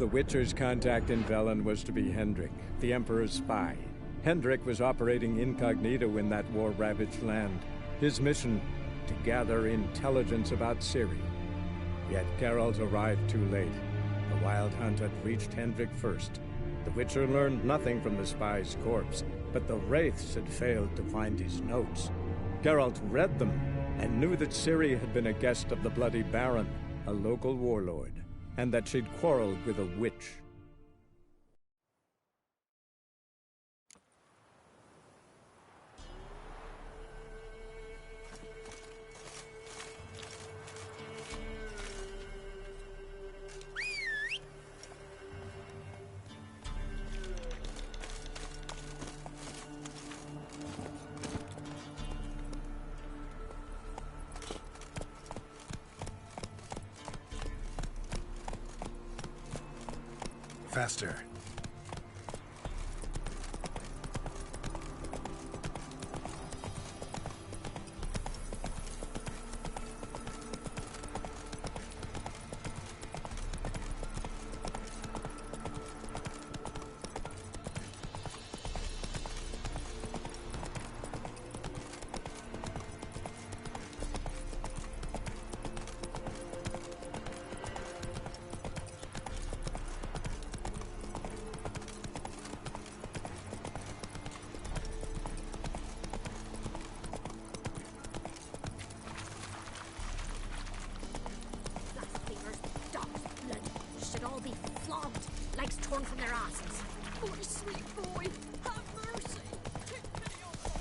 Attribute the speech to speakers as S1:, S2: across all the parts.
S1: The Witcher's contact in Velen was to be Hendrik, the Emperor's spy. Hendrik was operating incognito in that war-ravaged land. His mission, to gather intelligence about Ciri. Yet Geralt arrived too late. The Wild Hunt had reached Hendrik first. The Witcher learned nothing from the spy's corpse, but the Wraiths had failed to find his notes. Geralt read them, and knew that Ciri had been a guest of the Bloody Baron, a local warlord, and that she'd quarreled with a witch.
S2: Faster.
S3: Torn from their asses. Oh, sweet boy, have mercy. Take pity on us.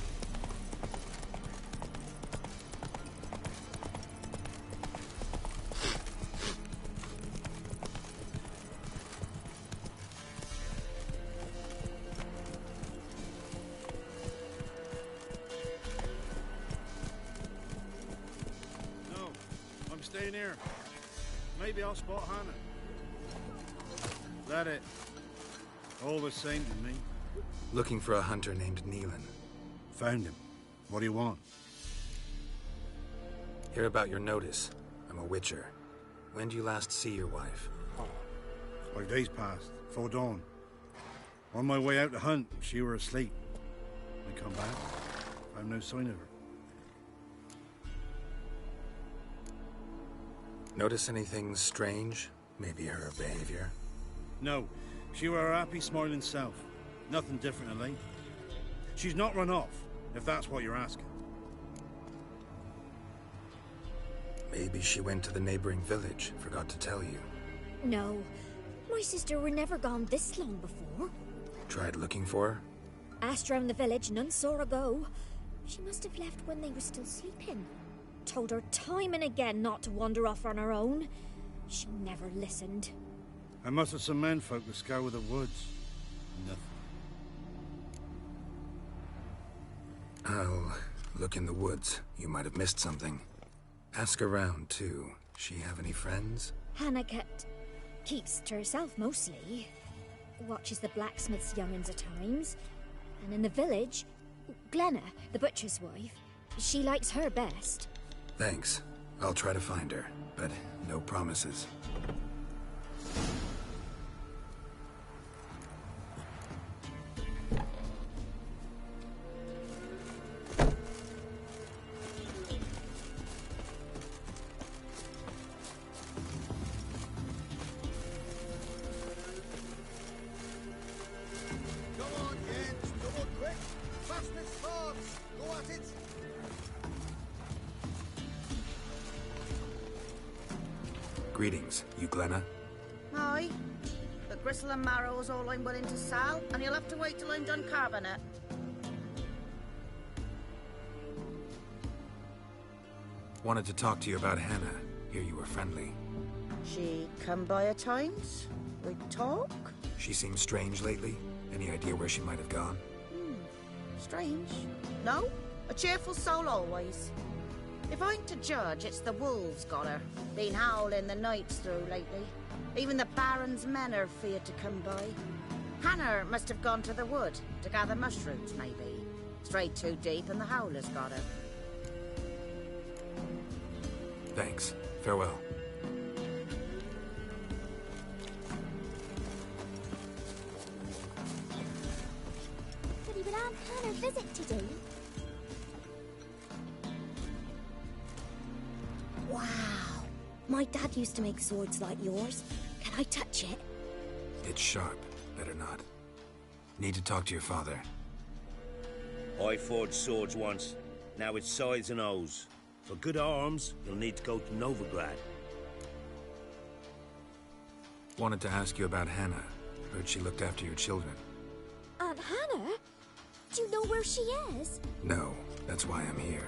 S4: No, I'm staying here. Maybe I'll spot Hannah. That it? All the same to me.
S2: Looking for a hunter named Nealon.
S4: Found him. What do you want?
S2: Hear about your notice. I'm a Witcher. When do you last see your wife?
S4: 5 days passed, before dawn. On my way out to hunt, she were asleep. I come back, found no sign of her.
S2: Notice anything strange? Maybe her behavior?
S4: No, she were her happy, smiling self. Nothing different to late. She's not run off, if that's what you're asking.
S2: Maybe she went to the neighboring village, forgot to tell you.
S3: No, my sister were never gone this long before.
S2: Tried looking for her?
S3: Asked round the village, none saw her go. She must have left when they were still sleeping. Told her time and again not to wander off on her own. She never listened.
S4: I must have some menfolk to scour the woods. Nothing.
S2: I'll look in the woods. You might have missed something. Ask around, too. She have any friends?
S3: Hannah keeps to herself mostly. Watches the blacksmith's young'uns at times. And in the village, Glenna, the butcher's wife, she likes her best.
S2: Thanks. I'll try to find her, but no promises. Greetings. You Glenna?
S5: Aye. The gristle and marrow is all I'm willing to sell, and you'll have to wait till I'm done carving it.
S2: Wanted to talk to you about Hannah. Hear you were friendly.
S5: She come by at times? We talk?
S2: She seems strange lately. Any idea where she might have gone?
S5: Strange. No, a cheerful soul always. If I'm to judge, it's the wolves got her. Been howling the nights through lately. Even the Baron's men are feared to come by. Hannah must have gone to the wood to gather mushrooms, maybe. Strayed too deep and the howlers got her.
S2: Thanks. Farewell.
S3: visit to do. Wow. My dad used to make swords like yours. Can I touch it?
S2: It's sharp. Better not. Need to talk to your father.
S6: I forged swords once. Now it's scythes and hoes. For good arms, you'll need to go to Novigrad.
S2: Wanted to ask you about Hannah. Heard she looked after your children.
S3: Aunt Hannah? Do you know where she is?
S2: No, that's why I'm here.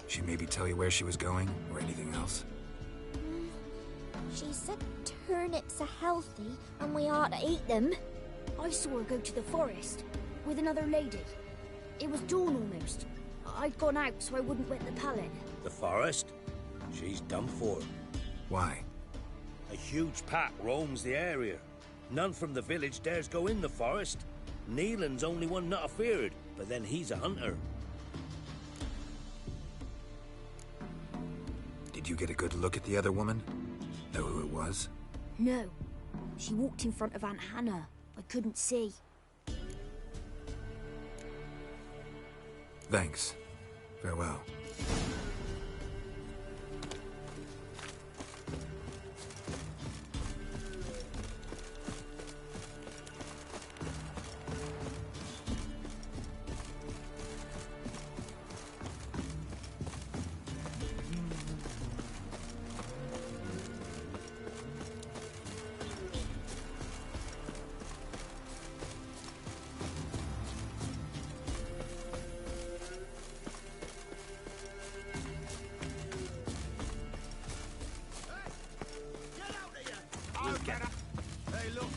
S2: She maybe tell you where she was going, or anything else?
S3: She said turnips are healthy, and we ought to eat them. I saw her go to the forest, with another lady. It was dawn almost. I'd gone out so I wouldn't wet the pallet.
S6: The forest? She's done for.
S2: Why?
S6: A huge pack roams the area. None from the village dares go in the forest. Neelan's only one not afeared, but then he's a hunter.
S2: Did you get a good look at the other woman? Know who it was?
S3: No. She walked in front of Aunt Hannah. I couldn't see.
S2: Thanks. Farewell.
S7: Hey, look.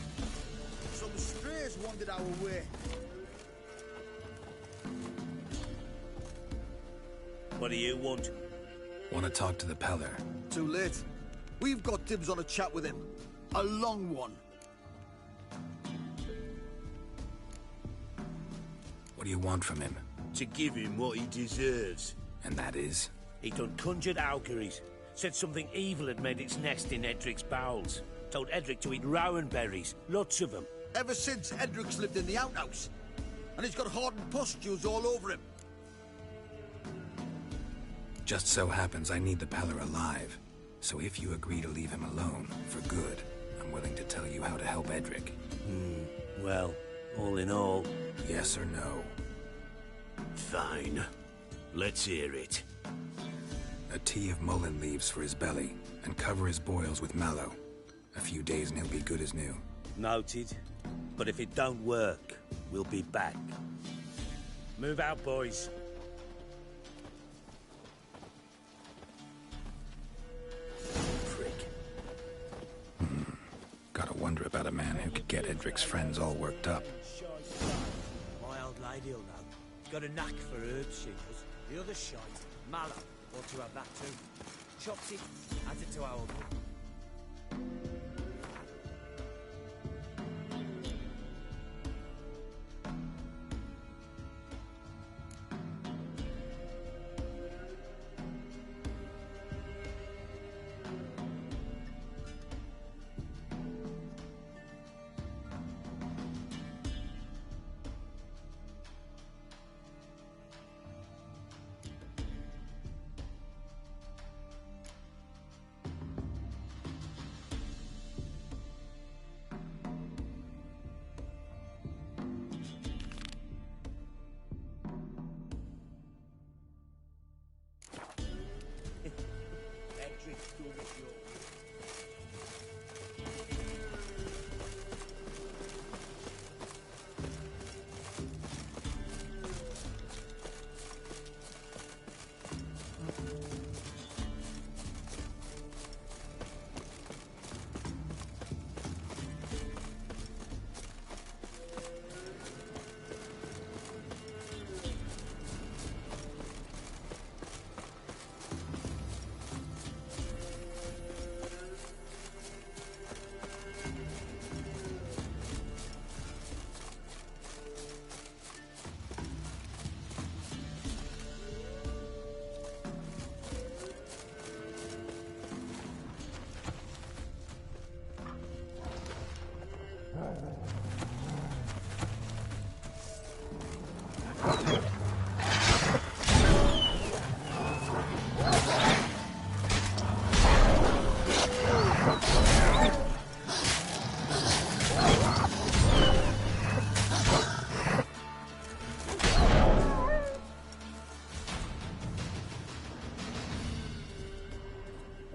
S7: Some strays wandered our way.
S6: What do you want?
S2: Want to talk to the Peller.
S7: Too late. We've got dibs on a chat with him. A long one.
S2: What do you want from him?
S6: To give him what he deserves.
S2: And that is?
S6: He done conjured Alkeries. Said something evil had made its nest in Edric's bowels. Told Edric to eat rowan berries. Lots of them.
S7: Ever since Edric's lived in the outhouse. And he's got hardened pustules all over him.
S2: Just so happens I need the Peller alive. So if you agree to leave him alone, for good, I'm willing to tell you how to help Edric.
S6: Well, all in all...
S2: Yes or no?
S6: Fine. Let's hear it.
S2: A tea of mullein leaves for his belly, and cover his boils with mallow. A few days and he'll be good as new.
S6: Noted. But if it don't work, we'll be back. Move out, boys. Prick.
S2: Gotta wonder about a man who could get Edric's friends all worked up.
S8: My old lady'll know. Got a knack for herbs, she does. The other shite, mallow, ought to have that too. Chops it, adds it to our...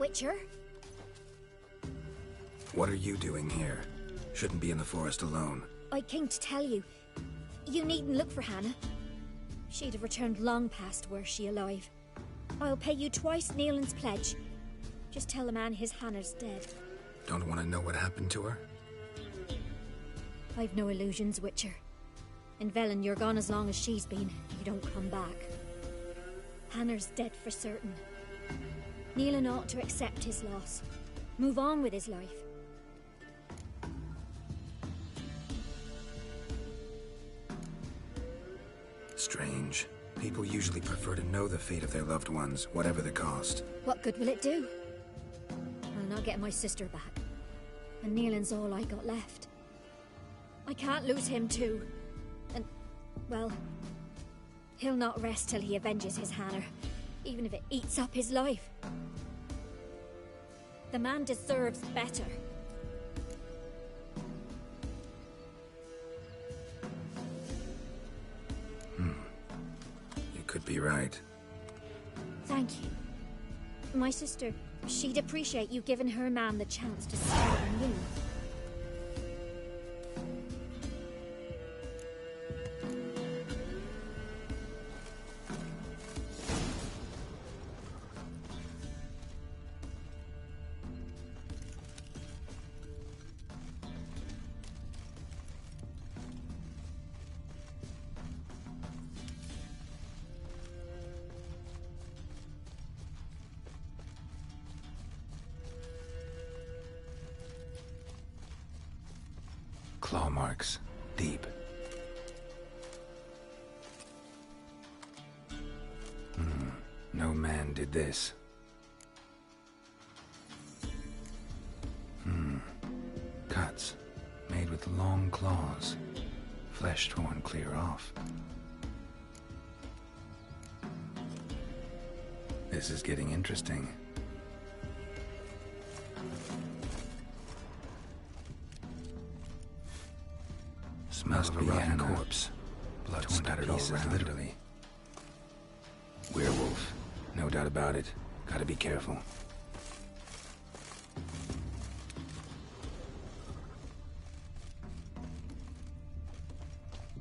S3: Witcher.
S2: What are you doing here? Shouldn't be in the forest alone.
S3: I came to tell you. You needn't look for Hannah. She'd have returned long past were she alive. I'll pay you twice Neelan's pledge. Just tell the man his Hannah's dead.
S2: Don't want to know what happened to her?
S3: I've no illusions, Witcher. In Velen, you're gone as long as she's been. You don't come back. Hannah's dead for certain. Neelan ought to accept his loss. Move on with his life.
S2: Strange. People usually prefer to know the fate of their loved ones, whatever the cost.
S3: What good will it do? I'll not get my sister back. And Neelan's all I got left. I can't lose him too. And, well, he'll not rest till he avenges his Hannah, even if it eats up his life. The man deserves better.
S2: You could be right.
S3: Thank you. My sister, she'd appreciate you giving her man the chance to start anew.
S2: Claw marks. Deep. No man did this. Cuts. Made with long claws. Flesh torn clear off. This is getting interesting. Smells of a rotten corpse. Blood spattered all around, literally. Werewolf. No doubt about it. Gotta be careful.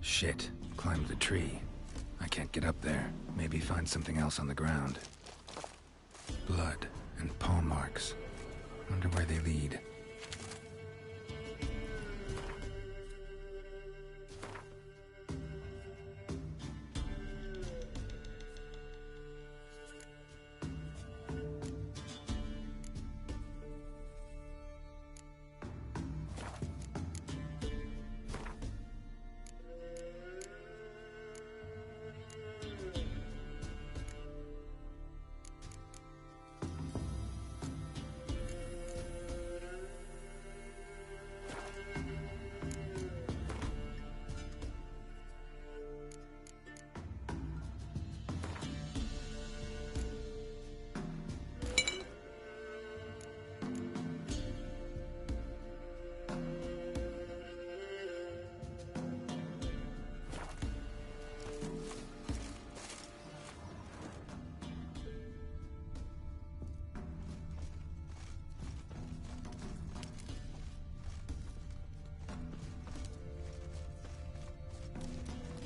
S2: Shit. Climbed the tree. I can't get up there. Maybe find something else on the ground. Blood and paw marks. Wonder where they lead.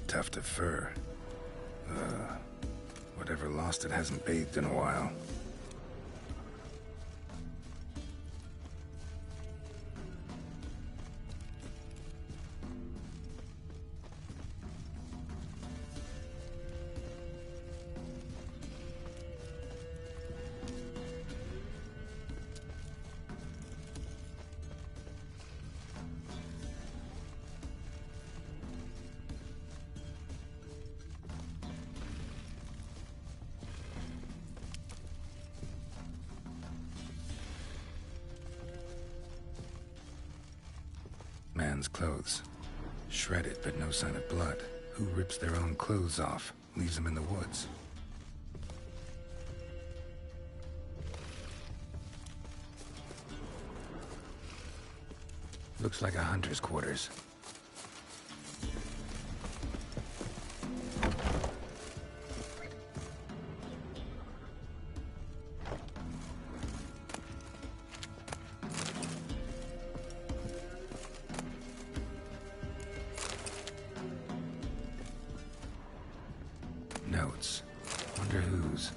S2: Tuft of fur. Whatever lost it hasn't bathed in a while. Man's clothes. Shredded, but no sign of blood. Who rips their own clothes off, leaves them in the woods? Looks like a hunter's quarters. Notes. Wonder whose.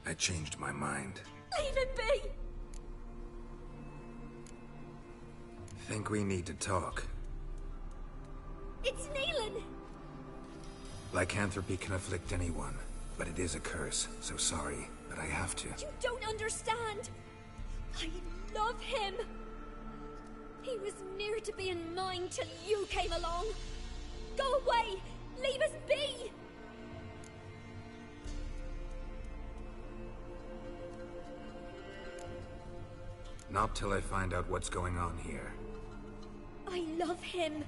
S2: I changed my mind.
S3: Leave him be!
S2: Think we need to talk.
S3: It's Neelan!
S2: Lycanthropy can afflict anyone, but it is a curse, so sorry, but I have to.
S3: You don't understand! I love him! He was near to being mine till you came along! Go away! Leave us be!
S2: Not till I find out what's going on here.
S3: I love him.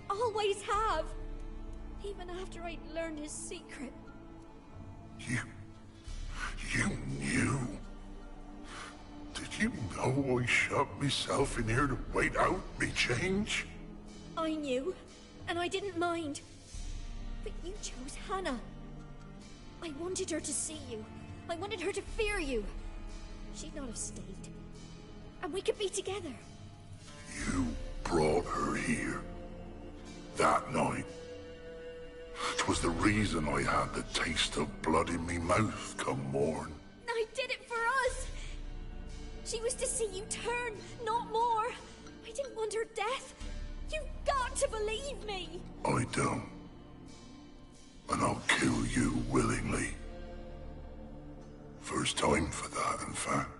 S3: Always have. Even after I'd learned his secret.
S9: You knew? Did you know I shut myself in here to wait out me change?
S3: I knew, and I didn't mind. But you chose Hannah. I wanted her to see you. I wanted her to fear you. She'd not have stayed. And we could be together.
S9: You brought her here. That night. 'Twas the reason I had the taste of blood in me mouth come morn.
S3: I did it for us. She was to see you turn, not more. I didn't want her death. You've got to believe me.
S9: I don't. And I'll kill you willingly. First time for that, in fact.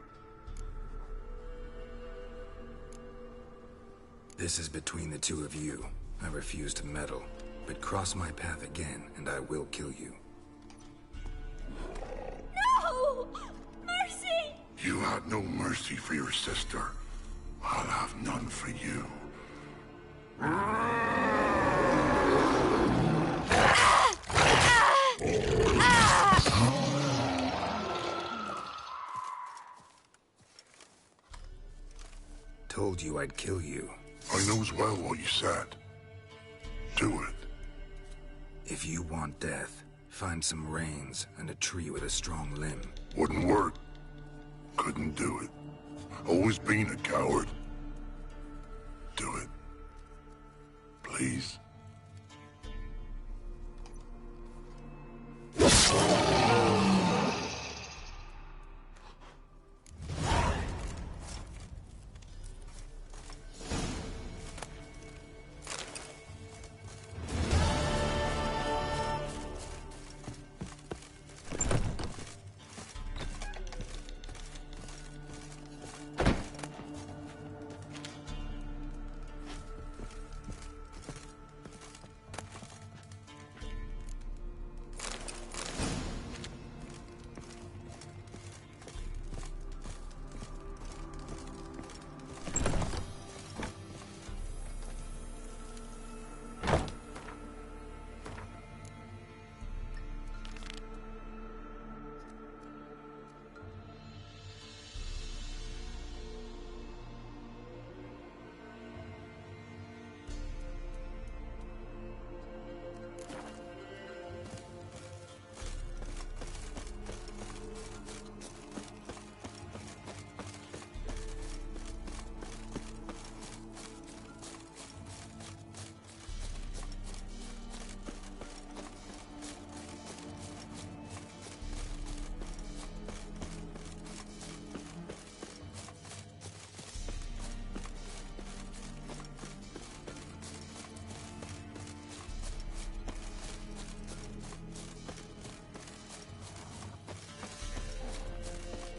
S2: This is between the two of you. I refuse to meddle, but cross my path again, and I will kill you.
S3: No! Mercy!
S9: You had no mercy for your sister. I'll have none for you.
S2: Told you I'd kill you.
S9: I knows well what you said. Do it.
S2: If you want death, find some reins and a tree with a strong limb.
S9: Wouldn't work. Couldn't do it. Always been a coward. Do it. Please.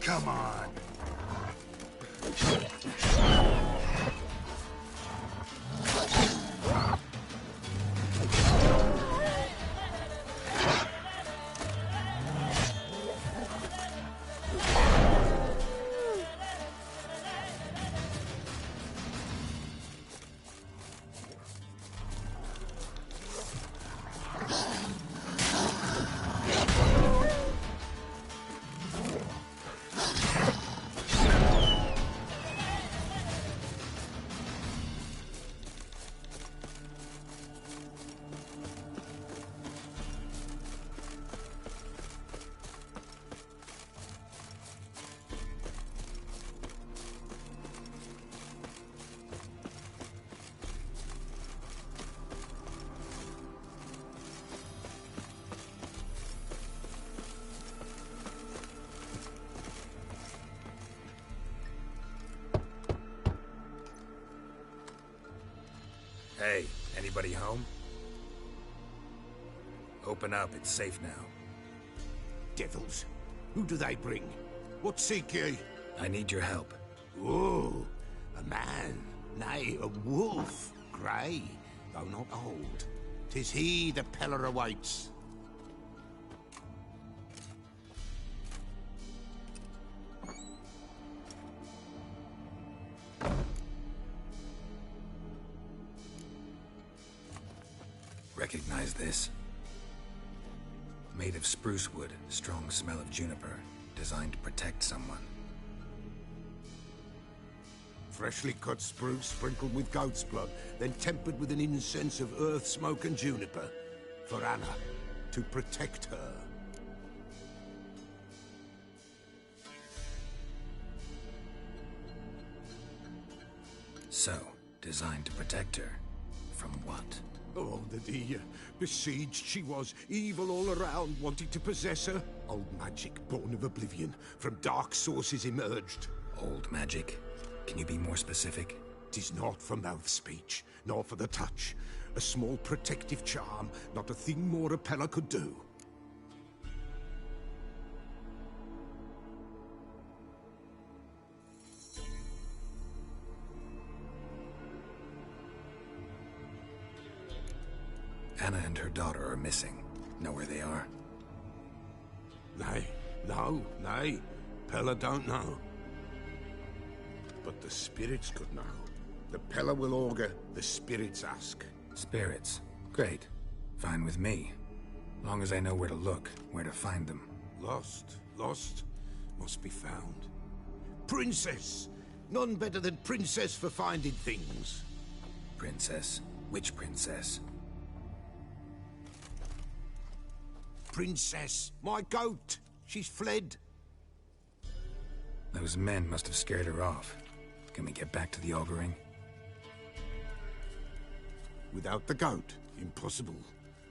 S9: Come on.
S2: Hey, anybody home? Open up, it's safe now.
S10: Devils? Who do they bring? What seek ye?
S2: I need your help.
S10: Oh, a man, nay, a wolf, grey, though not old. 'Tis he the Peller awaits.
S2: Recognize this? Made of spruce wood, strong smell of juniper, designed to protect someone.
S10: Freshly cut spruce sprinkled with goat's blood, then tempered with an incense of earth, smoke and juniper. For Anna, to protect her.
S2: So, designed to protect her. From what?
S10: Oh, the besieged she was, evil all around, wanting to possess her. Old magic, born of oblivion, from dark sources emerged.
S2: Old magic? Can you be more specific?
S10: 'Tis not for mouth speech, nor for the touch. A small protective charm, not a thing more a Peller could do.
S2: Anna and her daughter are missing. Know where they are?
S10: Nay, nay. Peller don't know. But the spirits could know. The Peller will augur, the spirits ask.
S2: Spirits. Great. Fine with me. Long as I know where to look, where to find them.
S10: Lost, must be found. Princess! None better than Princess for finding things.
S2: Princess? Which princess?
S10: Princess, my goat. She's fled.
S2: Those men must have scared her off. Can we get back to the auguring?
S10: Without the goat, impossible.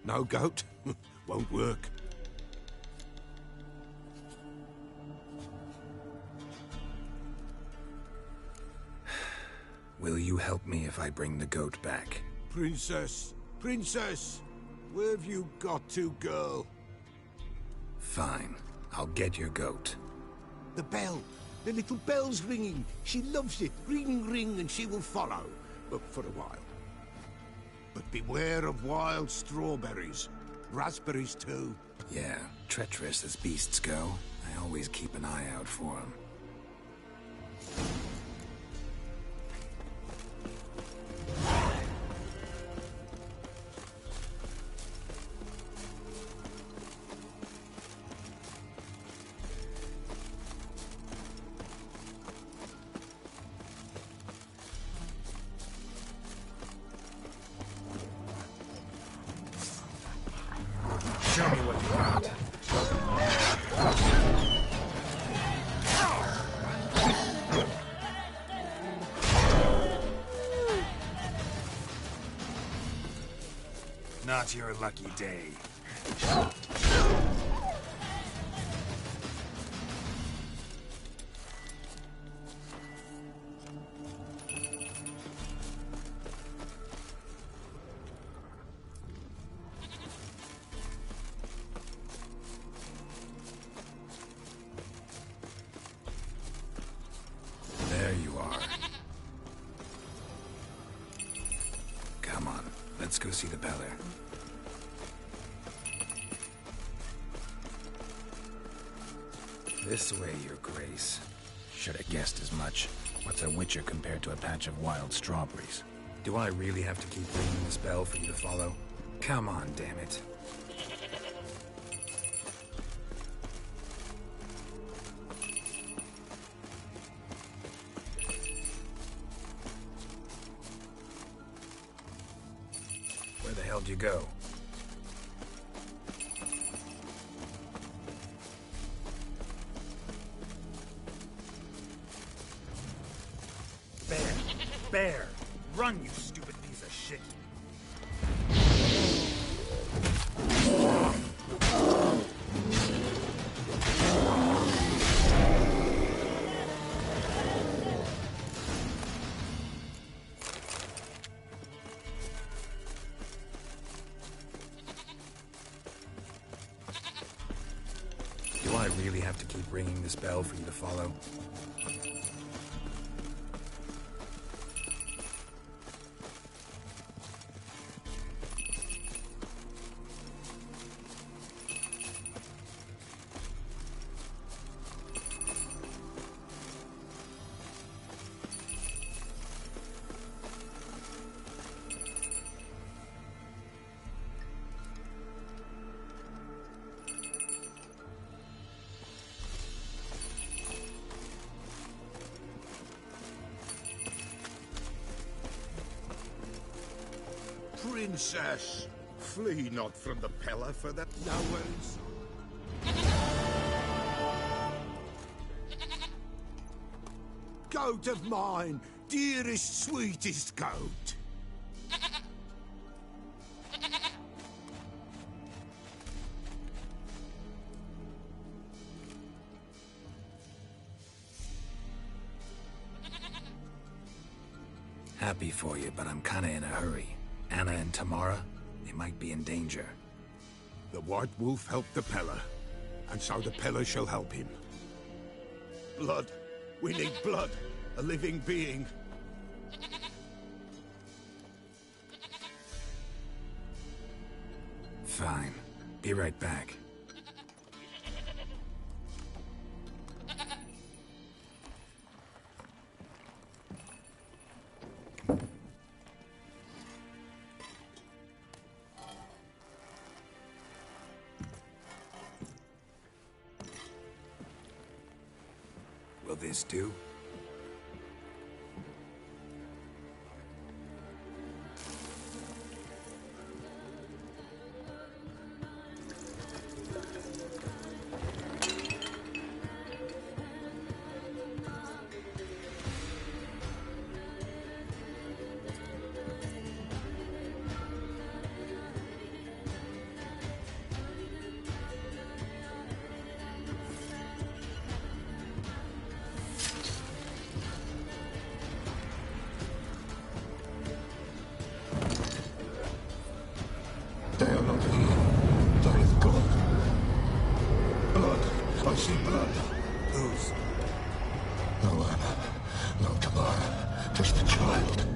S10: No goat, won't work.
S2: Will you help me if I bring the goat back?
S10: Princess, where have you got to, girl?
S2: Fine. I'll get your goat.
S10: The bell. The little bell's ringing. She loves it. Ring, ring, and she will follow. But for a while. But beware of wild strawberries. Raspberries, too.
S2: Yeah, treacherous as beasts go. I always keep an eye out for them. Show me what you got. Not your lucky day. Let's go see the Peller. This way, Your Grace. Should have guessed as much. What's a witcher compared to a patch of wild strawberries? Do I really have to keep ringing this bell for you to follow? Come on, damn it. Where the hell do you go?
S11: Bear! Run, you stupid piece of shit!
S2: Do I really have to keep ringing this bell for you to follow?
S10: Princess, flee not from the Peller for that nowheres. Goat of mine, dearest, sweetest goat.
S2: Happy for you, but I'm kinda in a hurry. Anna and Tamara, they might be in danger.
S10: The White Wolf helped the Peller, and so the Peller shall help him. Blood. We need blood. A living being.
S2: Fine. Be right back. Will this do?
S9: They are not here. There is God. Blood. I see blood.
S2: Whose?
S9: No Anna. No Tamara. Just a child.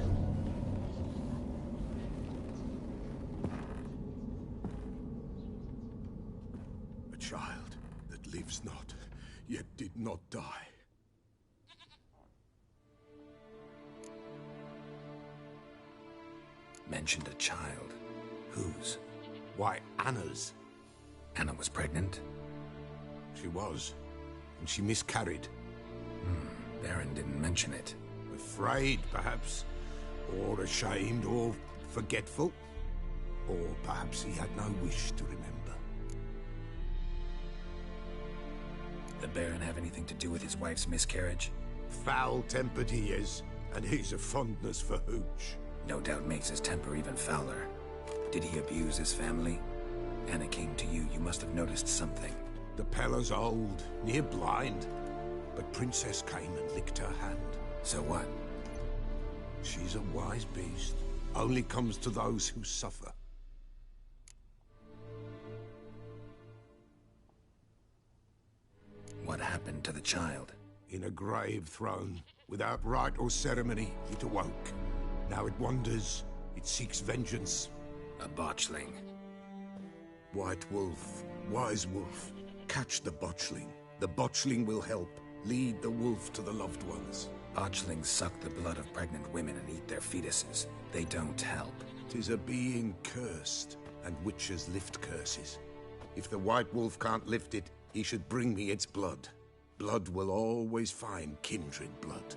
S10: A child that lives not, yet did not die.
S2: Mentioned a child. Whose?
S10: Why, Anna's.
S2: Anna was pregnant?
S10: She was, and she miscarried.
S2: Baron didn't mention it.
S10: Afraid, perhaps, or ashamed, or forgetful. Or perhaps he had no wish to remember.
S2: The Baron have anything to do with his wife's miscarriage?
S10: Foul-tempered he is, and he's a fondness for hooch.
S2: No doubt makes his temper even fouler. Did he abuse his family? Anna came to you. You must have noticed something.
S10: The Peller's old, near blind. But Princess came and licked her hand.
S2: So what?
S10: She's a wise beast. Only comes to those who suffer.
S2: What happened to the child?
S10: In a grave thrown, without rite or ceremony, it awoke. Now it wanders, it seeks vengeance,
S2: A botchling.
S10: White Wolf, Wise Wolf, catch the botchling. The botchling will help. Lead the wolf to the loved ones.
S2: Botchlings suck the blood of pregnant women and eat their fetuses. They don't help.
S10: 'Tis a being cursed, and witches lift curses. If the White Wolf can't lift it, he should bring me its blood. Blood will always find kindred blood.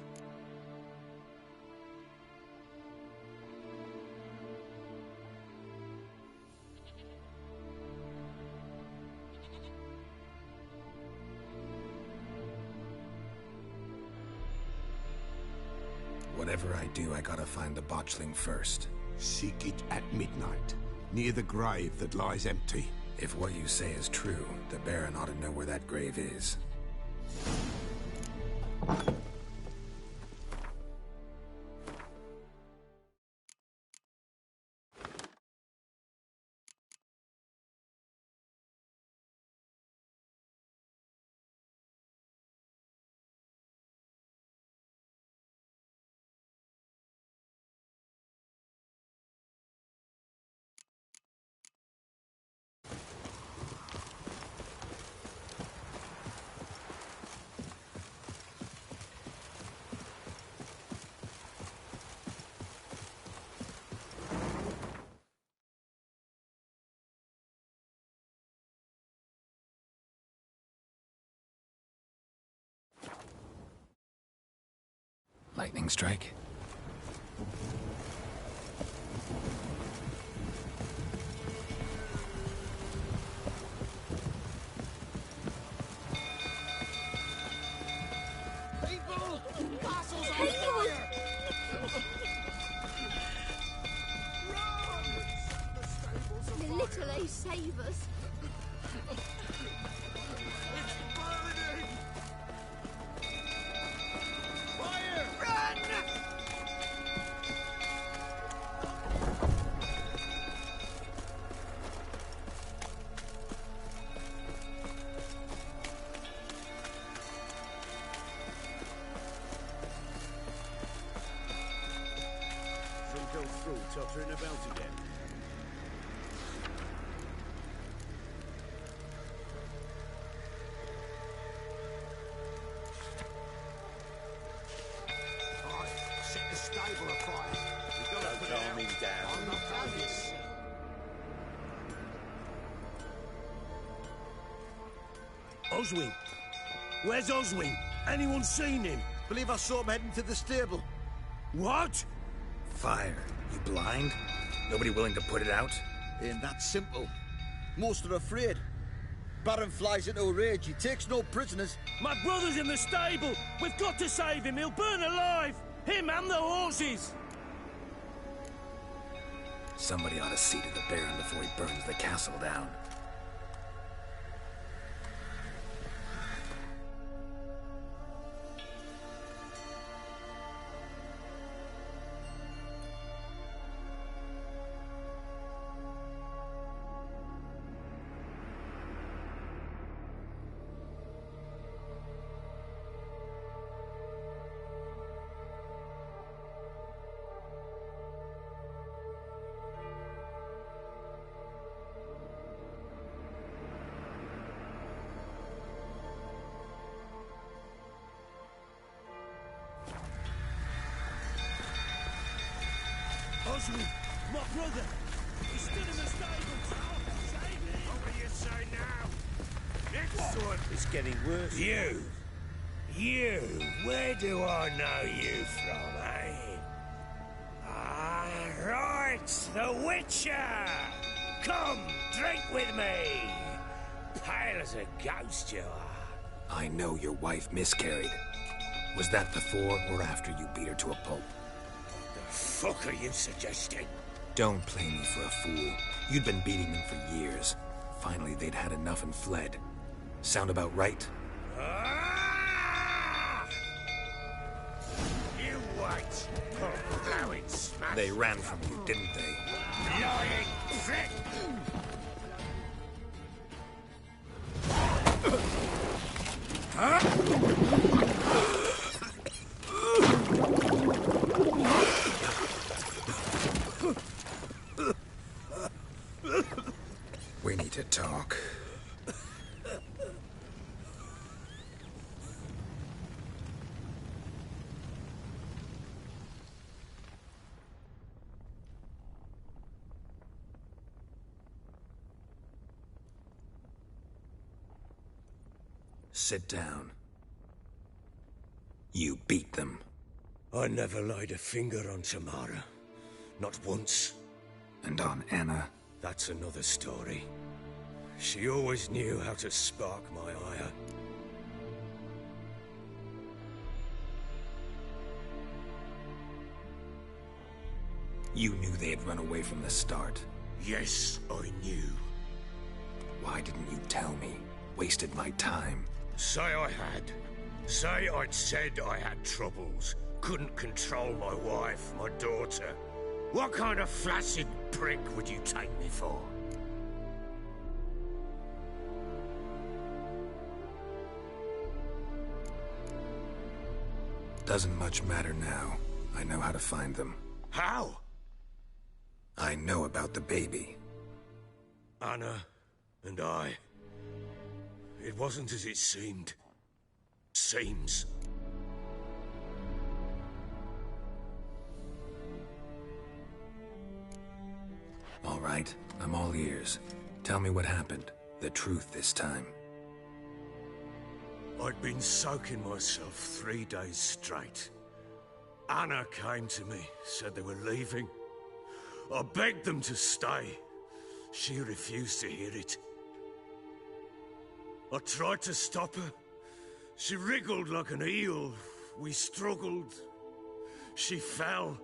S2: Whatever I do, I gotta find the botchling first.
S10: Seek it at midnight, near the grave that lies empty.
S2: If what you say is true, the Baron ought to know where that grave is. Lightning strike.
S7: People! Castle's on fire!
S12: The little ace save us.
S6: Tottering about again.
S10: Set the stable afire.
S6: You've got to calm him down.
S10: I'm not done this.
S6: Oswin! Where's Oswin? Anyone seen him?
S7: Believe I saw him heading to the stable.
S6: What?
S2: Fire. You blind? Nobody willing to put it out?
S7: Ain't that simple. Most are afraid. Baron flies into a rage. He takes no prisoners.
S6: My brother's in the stable! We've got to save him! He'll burn alive! Him and the horses!
S2: Somebody ought to see to the Baron before he burns the castle down.
S6: Oswin, my brother! He's still in the stable! Save him!
S11: What do you say now? Next sword!
S6: It's getting worse.
S11: You! Where do I know you from, eh? Ah, right! The Witcher! Come, drink with me! Pale as a ghost you are.
S2: I know your wife miscarried. Was that before or after you beat her to a pulp?
S11: What the fuck are you suggesting?
S2: Don't play me for a fool. You'd been beating them for years. Finally, they'd had enough and fled. Sound about right?
S11: Ah! You wait! How it smashed.
S2: They ran from you, didn't they?
S11: Lying prick!
S2: Sit down. You beat them.
S11: I never laid a finger on Tamara. Not once.
S2: And on Anna?
S11: That's another story. She always knew how to spark my ire.
S2: You knew they had run away from the start.
S11: Yes, I knew.
S2: Why didn't you tell me? Wasted my time.
S11: Say I had. Say I'd said I had troubles. Couldn't control my wife, my daughter. What kind of flaccid prick would you take me for?
S2: Doesn't much matter now. I know how to find them.
S11: How?
S2: I know about the baby.
S11: Anna and I. It wasn't as it seemed. Seems.
S2: All right, I'm all ears. Tell me what happened. The truth this time.
S11: I'd been soaking myself 3 days straight. Anna came to me, said they were leaving. I begged them to stay. She refused to hear it. I tried to stop her. She wriggled like an eel. We struggled. She fell.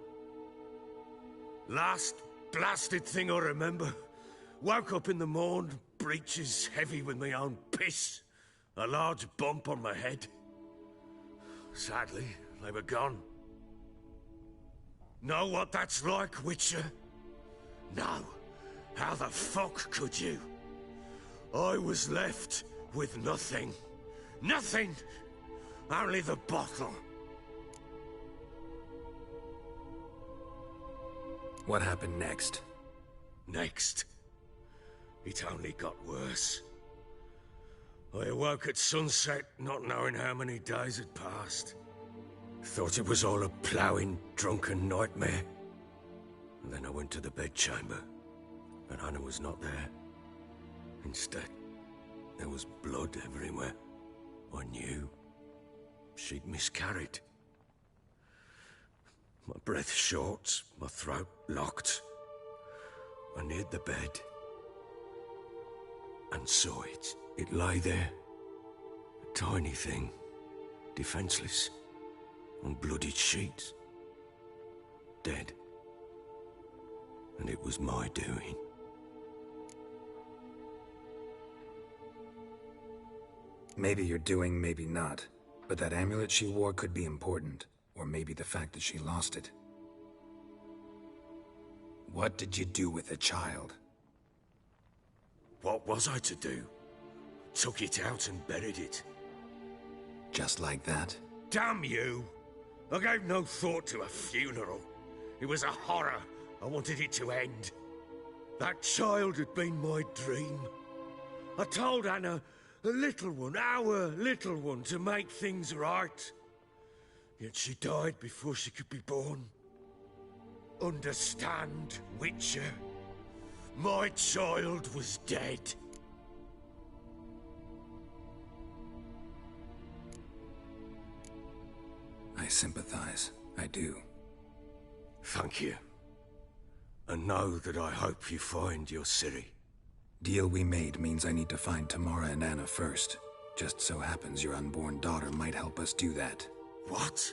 S11: Last blasted thing I remember. Woke up in the morn, breeches heavy with my own piss. A large bump on my head. Sadly, they were gone. Know what that's like, Witcher? No. How the fuck could you? I was left with nothing. Nothing! Only the bottle.
S2: What happened next?
S11: Next? It only got worse. I awoke at sunset, not knowing how many days had passed. Thought it was all a ploughing, drunken nightmare. And then I went to the bedchamber, but Anna was not there. Instead, there was blood everywhere. I knew she'd miscarried. My breath short, my throat locked. I neared the bed and saw it. It lay there, a tiny thing, defenseless, on bloodied sheets, dead. And it was my doing.
S2: Maybe you're doing, maybe not. But that amulet she wore could be important. Or maybe the fact that she lost it. What did you do with the child?
S11: What was I to do? Took it out and buried it.
S2: Just like that?
S11: Damn you! I gave no thought to a funeral. It was a horror. I wanted it to end. That child had been my dream. I told Anna, the little one, our little one, to make things right. Yet she died before she could be born. Understand, Witcher? My child was dead.
S2: I sympathize. I do.
S11: Thank you. And know that I hope you find your Ciri.
S2: Deal we made means I need to find Tamara and Anna first. Just so happens your unborn daughter might help us do that.
S11: What?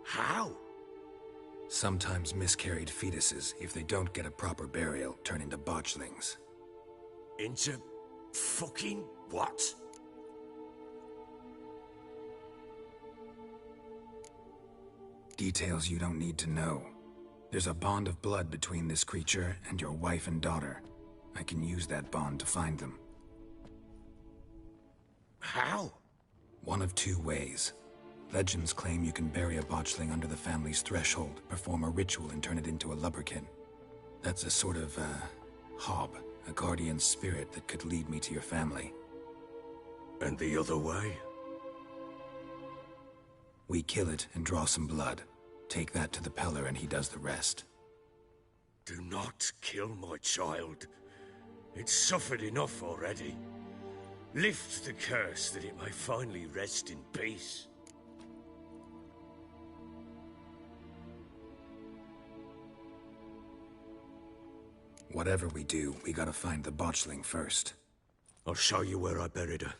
S11: How?
S2: Sometimes miscarried fetuses, if they don't get a proper burial, turn into botchlings.
S11: Into fucking what?
S2: Details you don't need to know. There's a bond of blood between this creature and your wife and daughter. I can use that bond to find them.
S11: How?
S2: One of two ways. Legends claim you can bury a botchling under the family's threshold, perform a ritual and turn it into a lubberkin. That's a sort of, hob, a guardian spirit that could lead me to your family.
S11: And the other way?
S2: We kill it and draw some blood. Take that to the Peller and he does the rest.
S11: Do not kill my child. It's suffered enough already. Lift the curse that it may finally rest in peace.
S2: Whatever we do, we gotta find the botchling first.
S11: I'll show you where I buried her,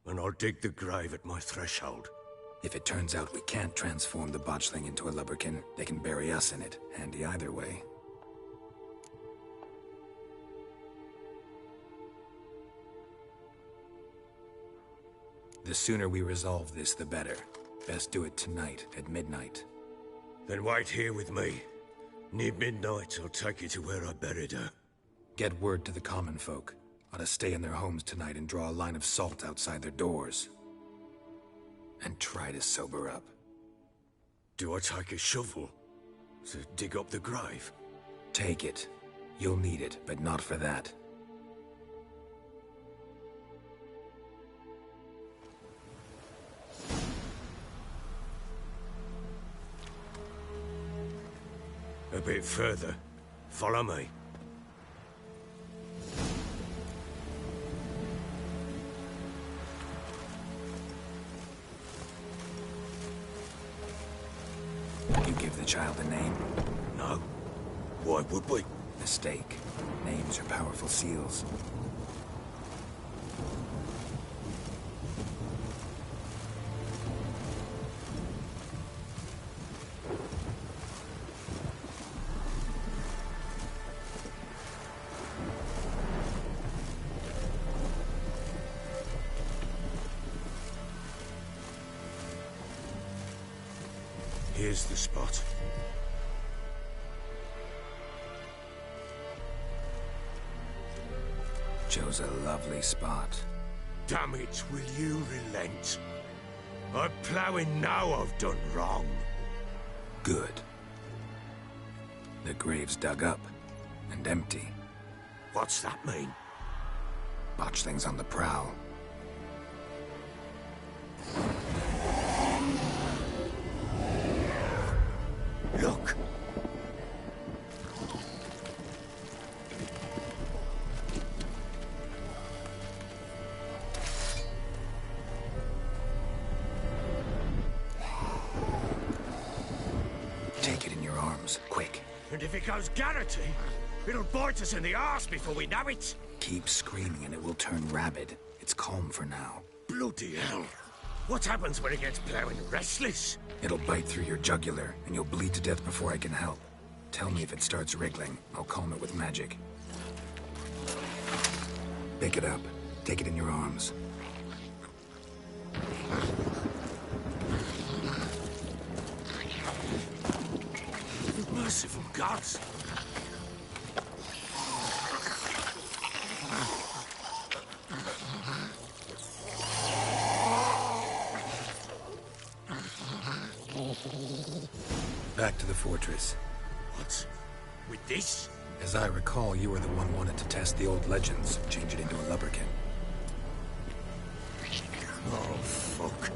S11: and I'll dig the grave at my threshold.
S2: If it turns out we can't transform the botchling into a lubberkin, they can bury us in it. Handy either way. The sooner we resolve this, the better. Best do it tonight, at midnight.
S11: Then wait here with me. Near midnight, I'll take you to where I buried her.
S2: Get word to the common folk. Ought to stay in their homes tonight and draw a line of salt outside their doors. And try to sober up.
S11: Do I take a shovel to dig up the grave?
S2: Take it. You'll need it, but not for that.
S11: A bit further. Follow me.
S2: You give the child a name?
S11: No. Why would we?
S2: Mistake. Names are powerful seals.
S11: Here's the spot.
S2: Chose a lovely spot.
S11: Damn it, will you relent? I'm ploughing now I've done wrong.
S2: Good. The grave's dug up and empty.
S11: What's that mean?
S2: Botchling's on the prowl.
S11: Look!
S2: Take it in your arms, quick.
S11: And if it goes Garrity, it'll bite us in the arse before we know it.
S2: Keep screaming and it will turn rabid. It's calm for now.
S11: Bloody hell. What happens when it gets ploughing restless?
S2: It'll bite through your jugular, and you'll bleed to death before I can help. Tell me if it starts wriggling. I'll calm it with magic. Pick it up. Take it in your arms.
S11: Merciful gods!
S2: Back to the fortress.
S11: What? With this?
S2: As I recall, you were the one wanted to test the old legends, change it into a lubberkin.
S11: Oh, fuck.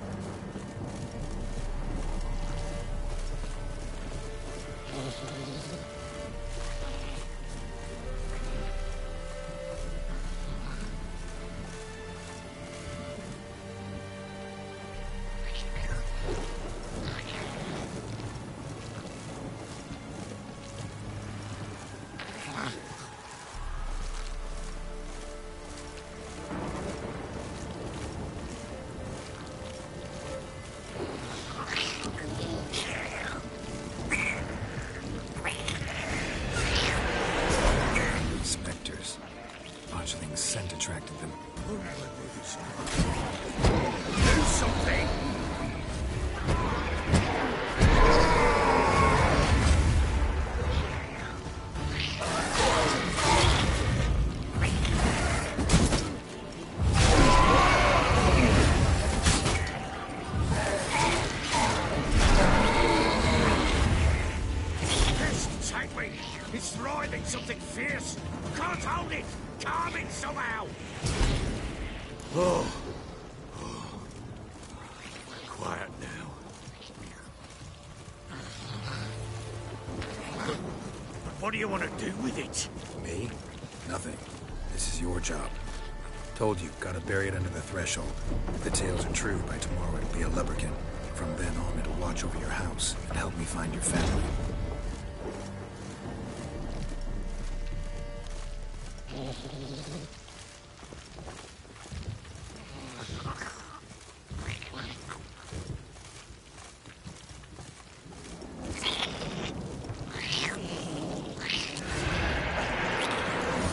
S2: Spectres. Botchling's scent attracted them.
S11: Do something! Take me! It's writhing something fierce! Can't hold it! Calm it somehow! Oh. Quiet now. But what do you want to do with it?
S2: Me? Nothing. This is your job. Told you, gotta bury it under the threshold. If the tales are true, by tomorrow it'll be a lubberkin. From then on, it'll watch over your house and help me find your family. More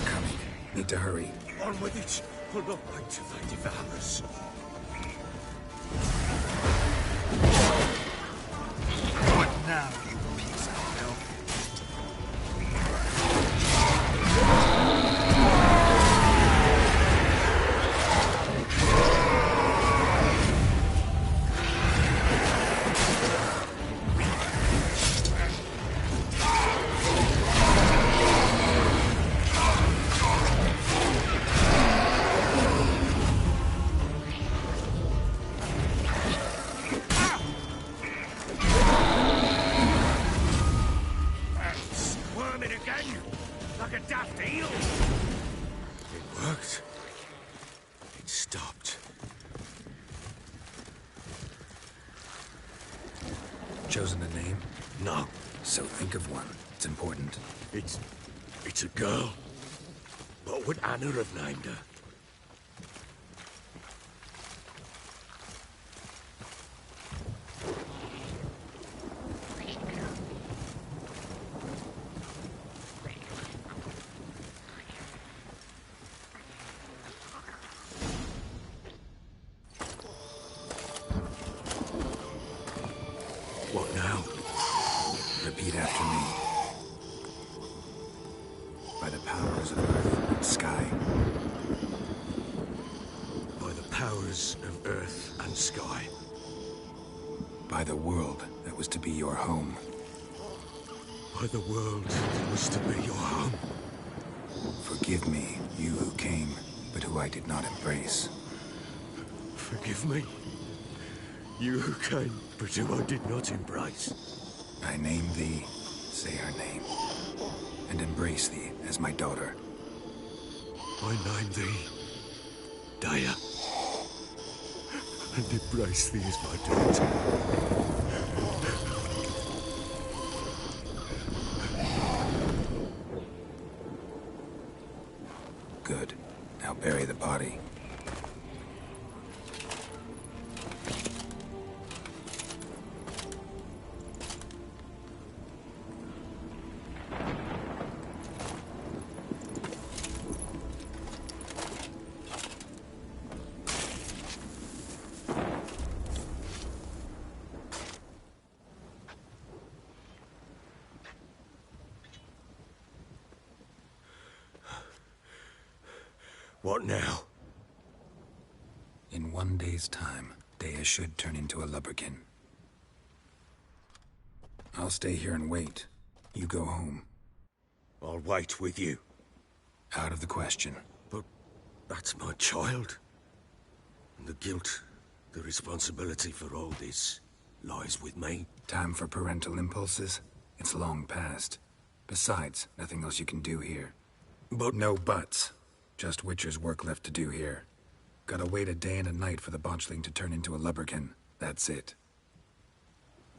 S2: coming. Need to hurry.
S11: On with it. We'll not wait till they devour us.
S7: What now, you piece of milk?
S11: Squirming again, like a daft eel. It worked. It stopped.
S2: Chosen a name?
S11: No.
S2: So think of one. It's important.
S11: It's a girl. What would Anna have named her? What now?
S2: Repeat after me. By the powers of earth and sky.
S11: By the powers of earth and sky.
S2: By the world that was to be your home.
S11: By the world that was to be your home.
S2: Forgive me, you who came, but who I did not embrace.
S11: Forgive me. You who came, but who I did not embrace.
S2: I name thee, say her name, and embrace thee as my daughter.
S11: I name thee, Daya, and embrace thee as my daughter.
S2: Good. Now bury the body.
S11: What now?
S2: In 1 day's time, Daya should turn into a lubberkin. I'll stay here and wait. You go home.
S11: I'll wait with you.
S2: Out of the question.
S11: But that's my child. And the guilt, the responsibility for all this lies with me.
S2: Time for parental impulses? It's long past. Besides, nothing else you can do here.
S11: But
S2: no buts. Just Witcher's work left to do here. Gotta wait a day and a night for the botchling to turn into a lubberkin. That's it.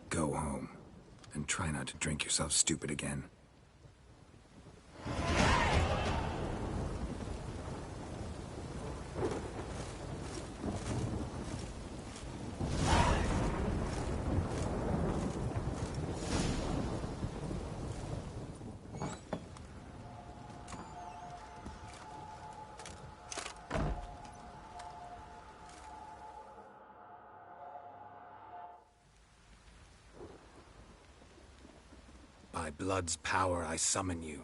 S2: Go home. And try not to drink yourself stupid again. By blood's power I summon you.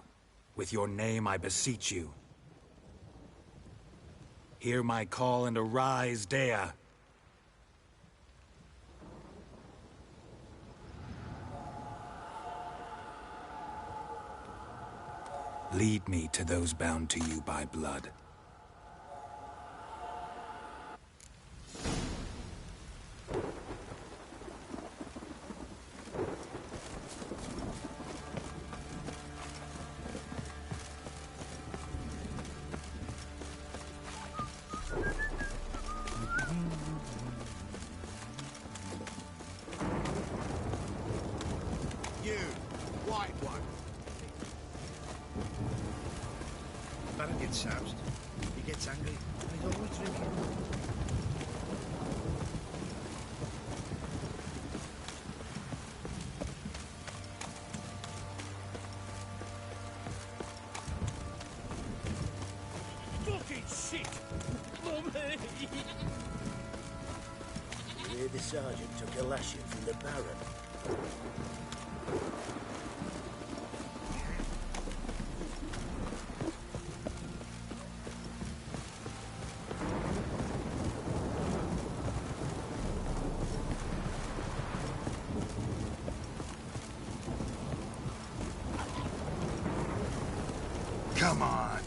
S2: With your name I beseech you. Hear my call and arise, Daya. Lead me to those bound to you by blood.
S6: the sergeant took a lashing from the Baron.
S9: Come on.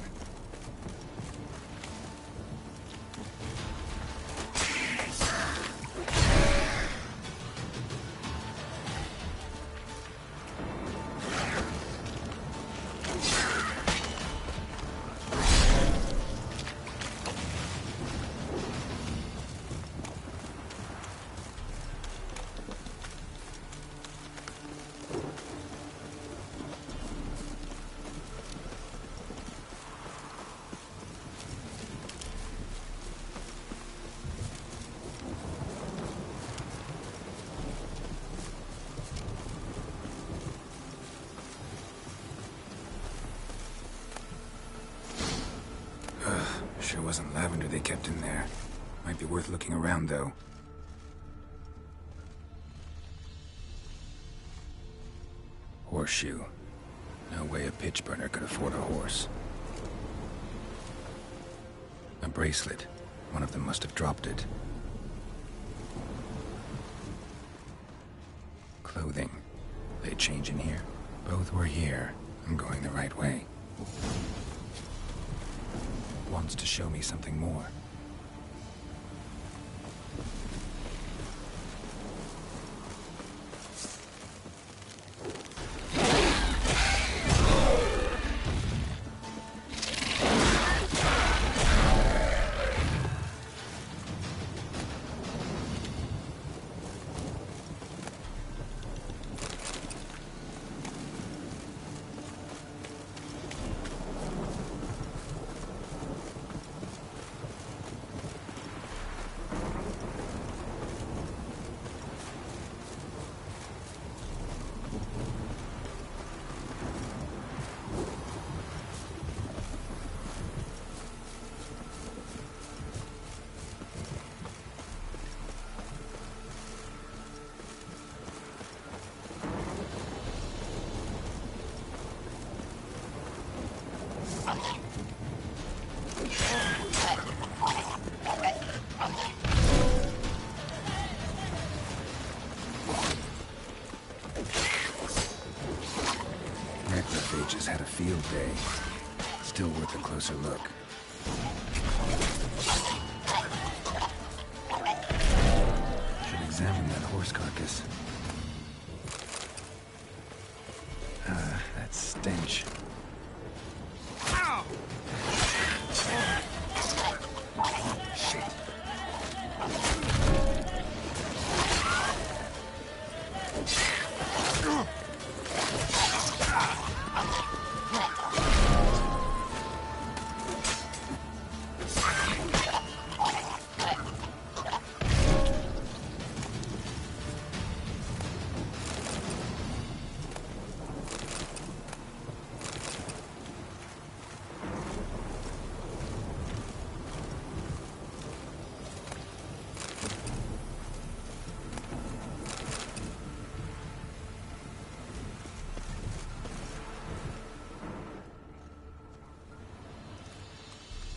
S2: Sure wasn't lavender they kept in there. Might be worth looking around, though. Horseshoe. No way a pitch burner could afford a horse. A bracelet. One of them must have dropped it. Clothing. They change in here? Both were here. I'm going the right way. Wants to show me something more. Necrophages had a field day. Still worth a closer look. Should examine that horse carcass. That stench. Shit.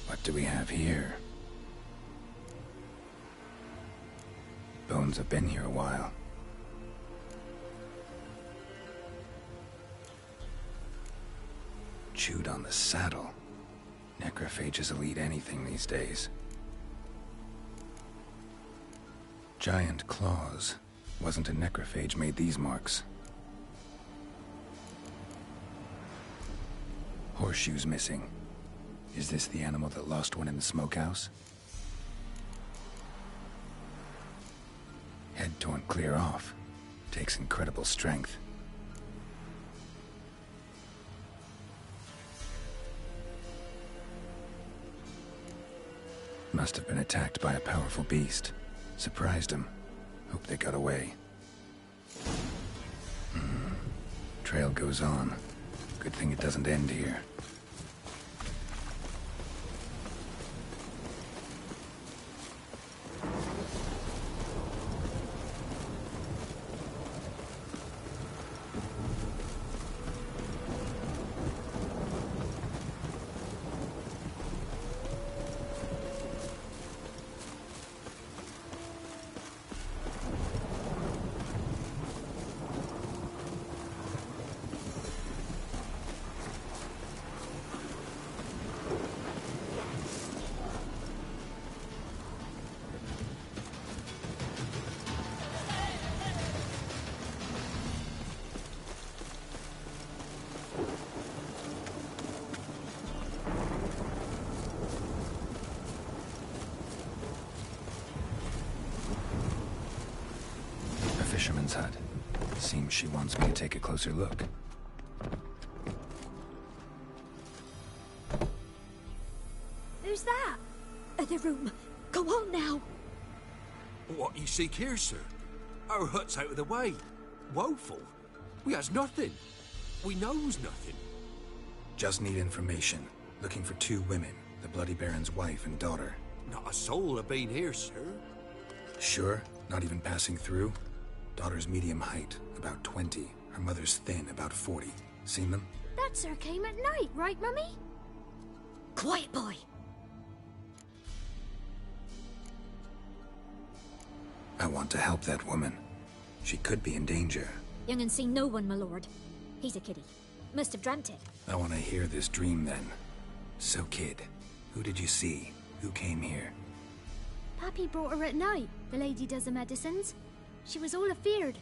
S2: What do we have here? Bones have been here a while. Chewed on the saddle. Necrophages will eat anything these days. Giant claws. Wasn't a necrophage made these marks. Horseshoes missing. Is this the animal that lost one in the smokehouse? Head torn clear off. Takes incredible strength. Must have been attacked by a powerful beast. Surprised him. Hope they got away. Trail goes on. Good thing it doesn't end here. fisherman's hut. Seems she wants me to take a closer look.
S3: Who's that? The room. Go on now.
S13: What you seek here, sir? Our hut's out of the way. Woeful. We has nothing. We knows nothing.
S2: Just need information. Looking for 2 women, the Bloody Baron's wife and daughter.
S13: Not a soul have been here, sir.
S2: Sure? Not even passing through? Daughter's medium height, about 20. Her mother's thin, about 40. Seen them?
S12: That sir came at night, right, Mummy?
S3: Quiet, boy.
S2: I want to help that woman. She could be in danger.
S3: Young and seen no one, my lord. He's a kiddie. Must have dreamt it.
S2: I want to hear this dream then. So, kid, who did you see? Who came here?
S12: Pappy brought her at night. The lady does the medicines. She was all afeared.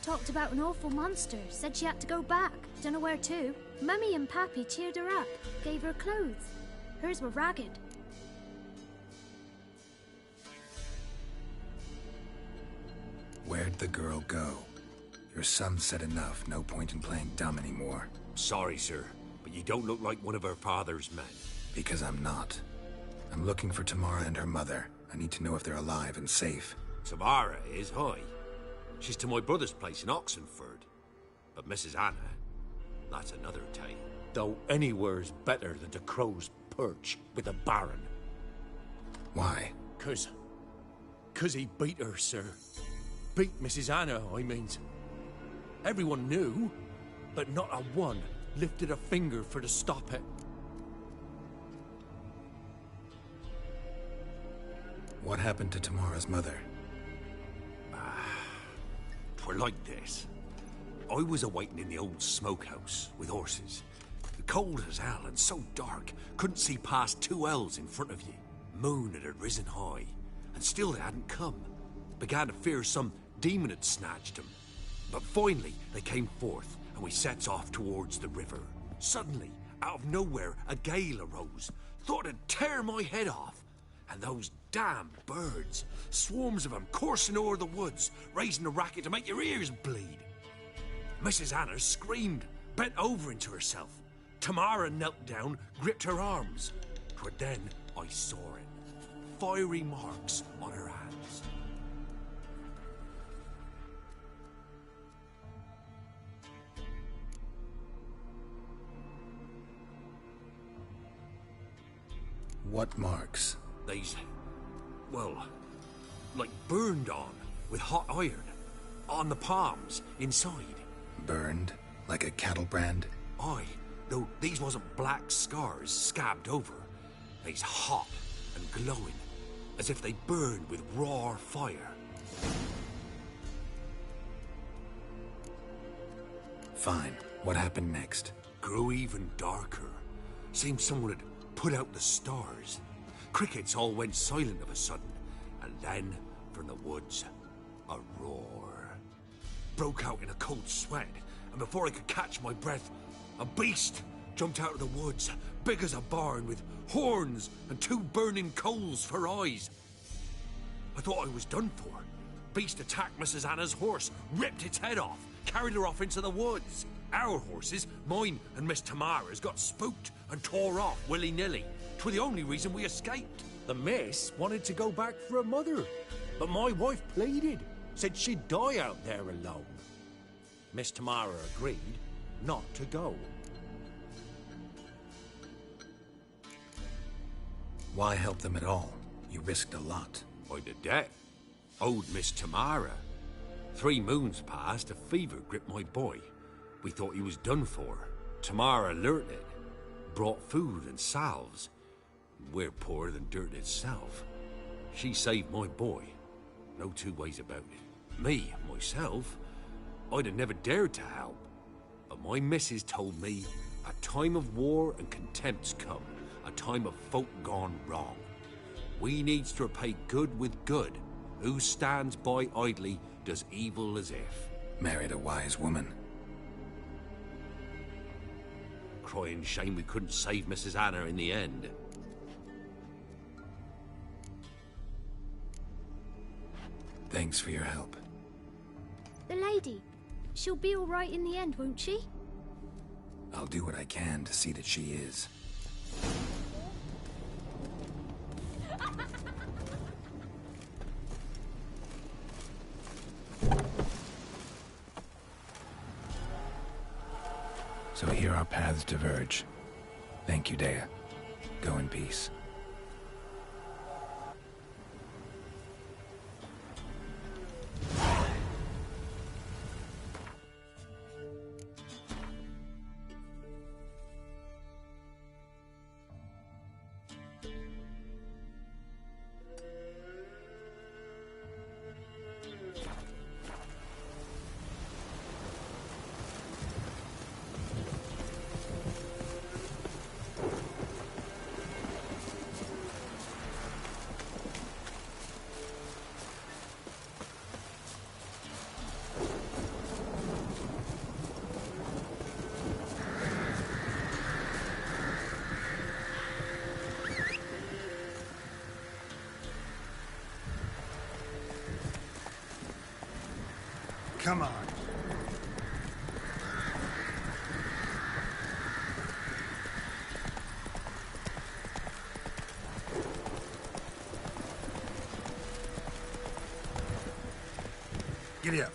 S12: Talked about an awful monster. Said she had to go back. Don't know where to. Mummy and Pappy cheered her up. Gave her clothes. Hers were ragged.
S2: Where'd the girl go? Your son said enough. No point in playing dumb anymore.
S13: Sorry, sir, but you don't look like one of her father's men.
S2: Because I'm not. I'm looking for Tamara and her mother. I need to know if they're alive and safe.
S13: Tamara is, hi. She's to my brother's place in Oxenford. But Mrs. Anna, that's another tale.
S6: Though anywhere's better than the Crow's Perch with the Baron.
S2: Why?
S6: Cause he beat her, sir. Beat Mrs. Anna, I mean. Everyone knew, but not a one lifted a finger for to stop it.
S2: What happened to Tamara's mother?
S13: Twere like this. I was awaiting in the old smokehouse with horses. Cold as hell and so dark, couldn't see past 2 ells in front of you. Moon had risen high, and still they hadn't come. Began to fear some demon had snatched them. But finally, they came forth, and we sets off towards the river. Suddenly, out of nowhere, a gale arose. Thought it'd tear my head off. And those damn birds, swarms of them coursing o'er the woods, raising a racket to make your ears bleed. Mrs. Anna screamed, bent over into herself. Tamara knelt down, gripped her arms. 'Twere then I saw it. Fiery marks on her hands.
S2: What marks?
S13: They's, well, like burned on with hot iron. On the palms, inside.
S2: Burned? Like a cattle brand?
S13: Aye, though these wasn't black scars scabbed over. They's hot and glowing, as if they burned with raw fire.
S2: Fine. What happened next?
S13: Grew even darker. Seemed someone had put out the stars. Crickets all went silent of a sudden, and then, from the woods, a roar. Broke out in a cold sweat, and before I could catch my breath, a beast jumped out of the woods, big as a barn, with horns and 2 burning coals for eyes. I thought I was done for. Beast attacked Mrs. Anna's horse, ripped its head off, carried her off into the woods. Our horses, mine and Miss Tamara's, got spooked and tore off willy-nilly. 'Twere the only reason we escaped.
S6: The miss wanted to go back for her mother, but my wife pleaded, said she'd die out there alone. Miss Tamara agreed not to go.
S2: Why help them at all? You risked a lot.
S13: I'd a debt. Owed Miss Tamara. 3 moons passed, a fever gripped my boy. We thought he was done for. Tamara learnt it. Brought food and salves. We're poorer than dirt itself. She saved my boy. No 2 ways about it. Me, myself, I'd have never dared to help. But my missus told me a time of war and contempt's come. A time of folk gone wrong. We needs to repay good with good. Who stands by idly does evil as if.
S2: Married a wise woman.
S13: Crying shame we couldn't save Mrs. Anna in the end.
S2: Thanks for your help.
S12: The lady. She'll be all right in the end, won't she?
S2: I'll do what I can to see that she is. So here our paths diverge. Thank you, Dea. Go in peace.
S4: Come on. Giddy up.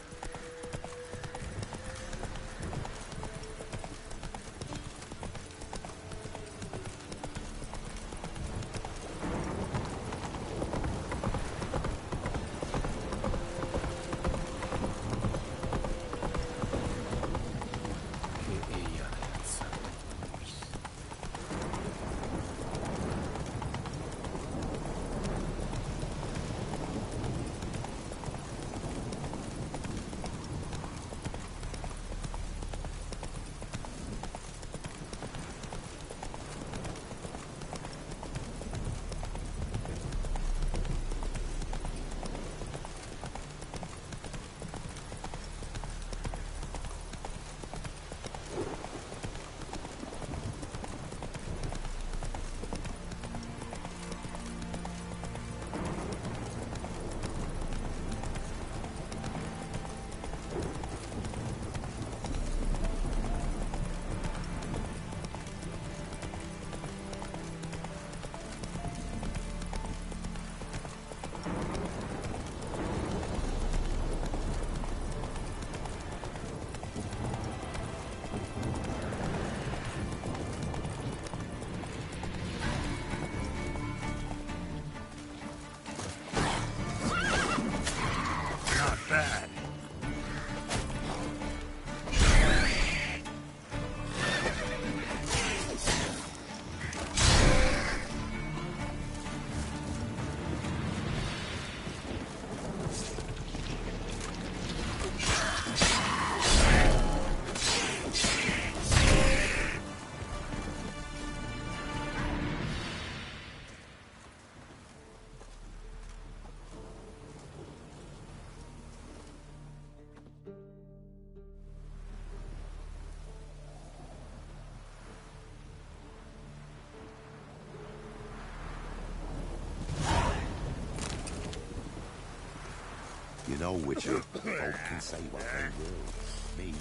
S14: You know, Witcher, folk can say what they will. Me,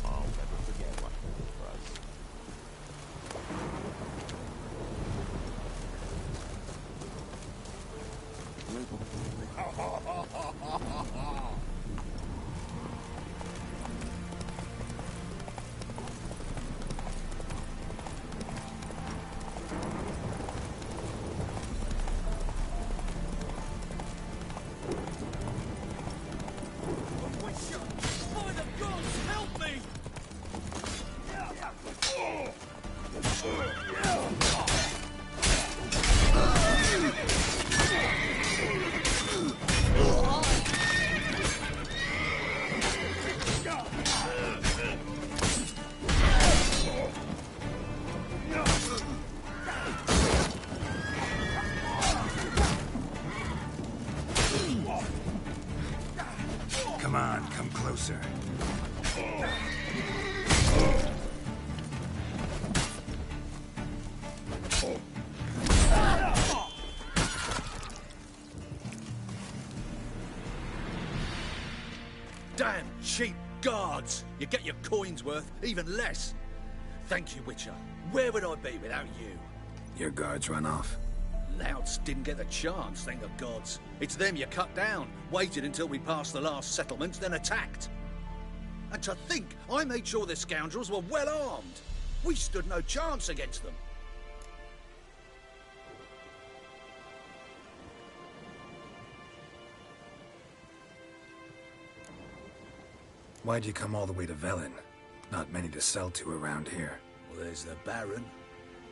S14: I'll never forget what happened for us.
S2: Come on, come closer.
S7: Damn cheap guards! You get your coins worth, even less. Thank you, Witcher. Where would I be without you?
S2: Your guards run off.
S7: Louts didn't get the chance, thank the gods. It's them you cut down, waited until we passed the last settlement, then attacked. And to think I made sure the scoundrels were well armed. We stood no chance against them.
S2: Why'd you come all the way to Velen? Not many to sell to around here.
S7: Well, there's the Baron.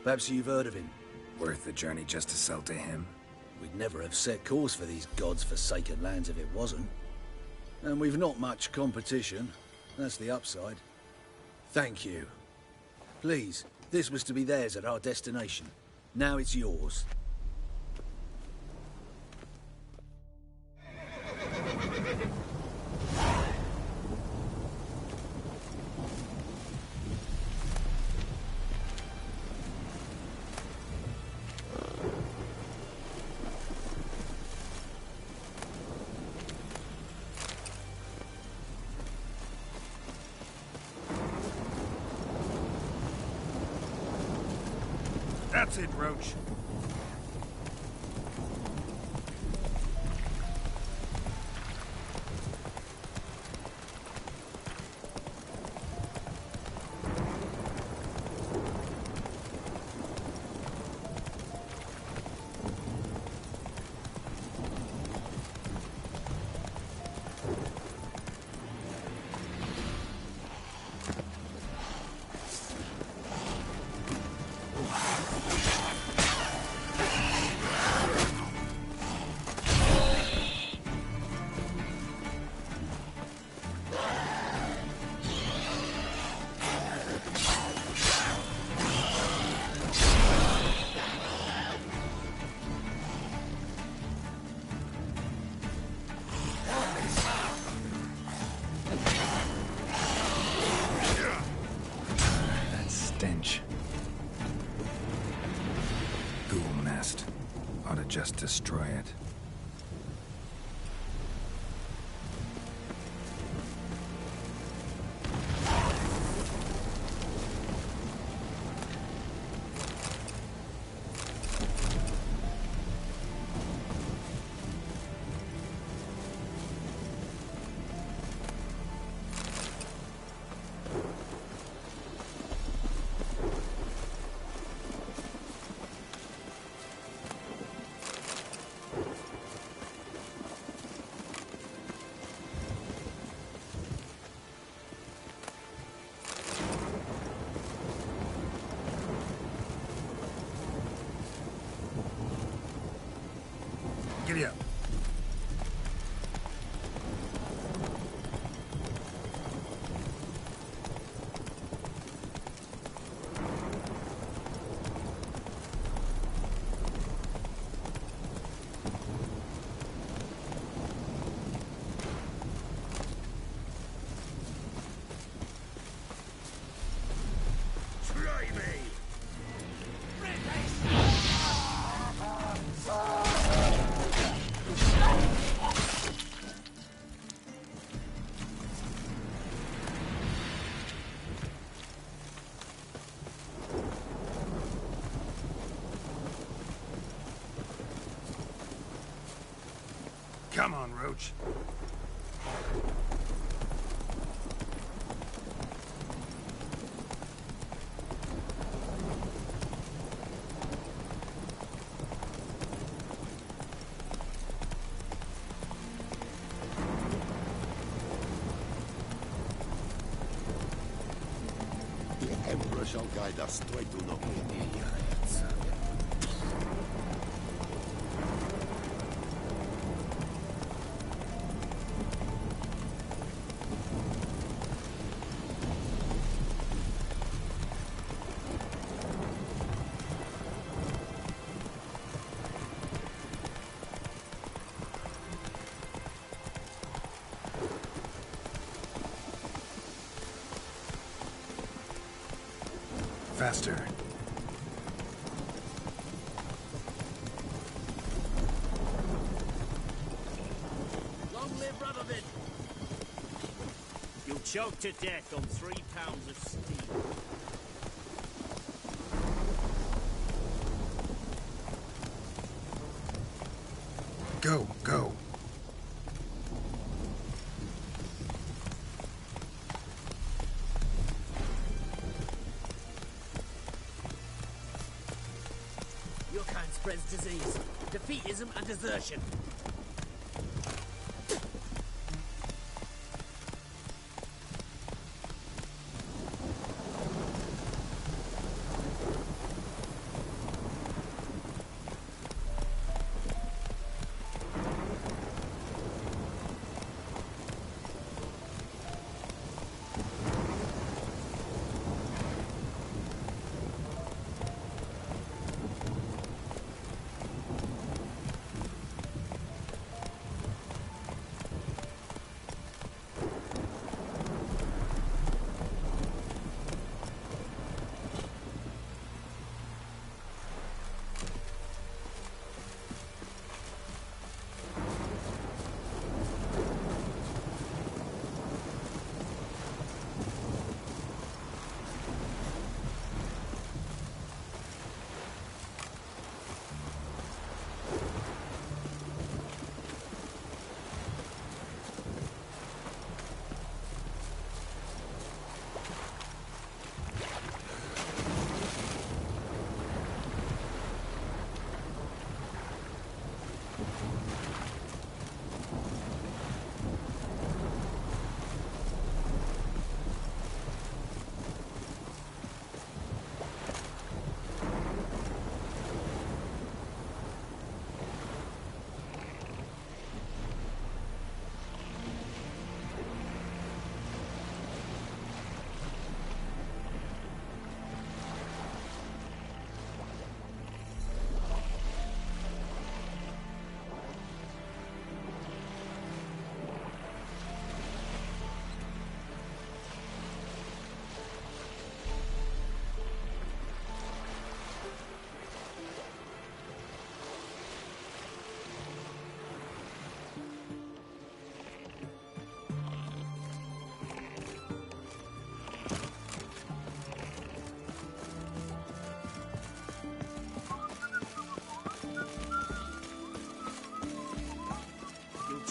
S7: Perhaps you've heard of him.
S2: Worth the journey just to sell to him?
S7: We'd never have set course for these gods-forsaken lands if it wasn't. And we've not much competition. That's the upside. Thank you. Please, this was to be theirs at our destination. Now it's yours.
S15: That's it, Roach.
S2: Just destroy it. Giddy up. Come on, Roach.
S14: The Emperor shall guide us to Etunoki.
S2: Faster.
S7: Long live Radovid!
S8: choke to death on 3 pounds of steel.
S2: Go, go.
S8: Your kind spreads disease, defeatism and desertion.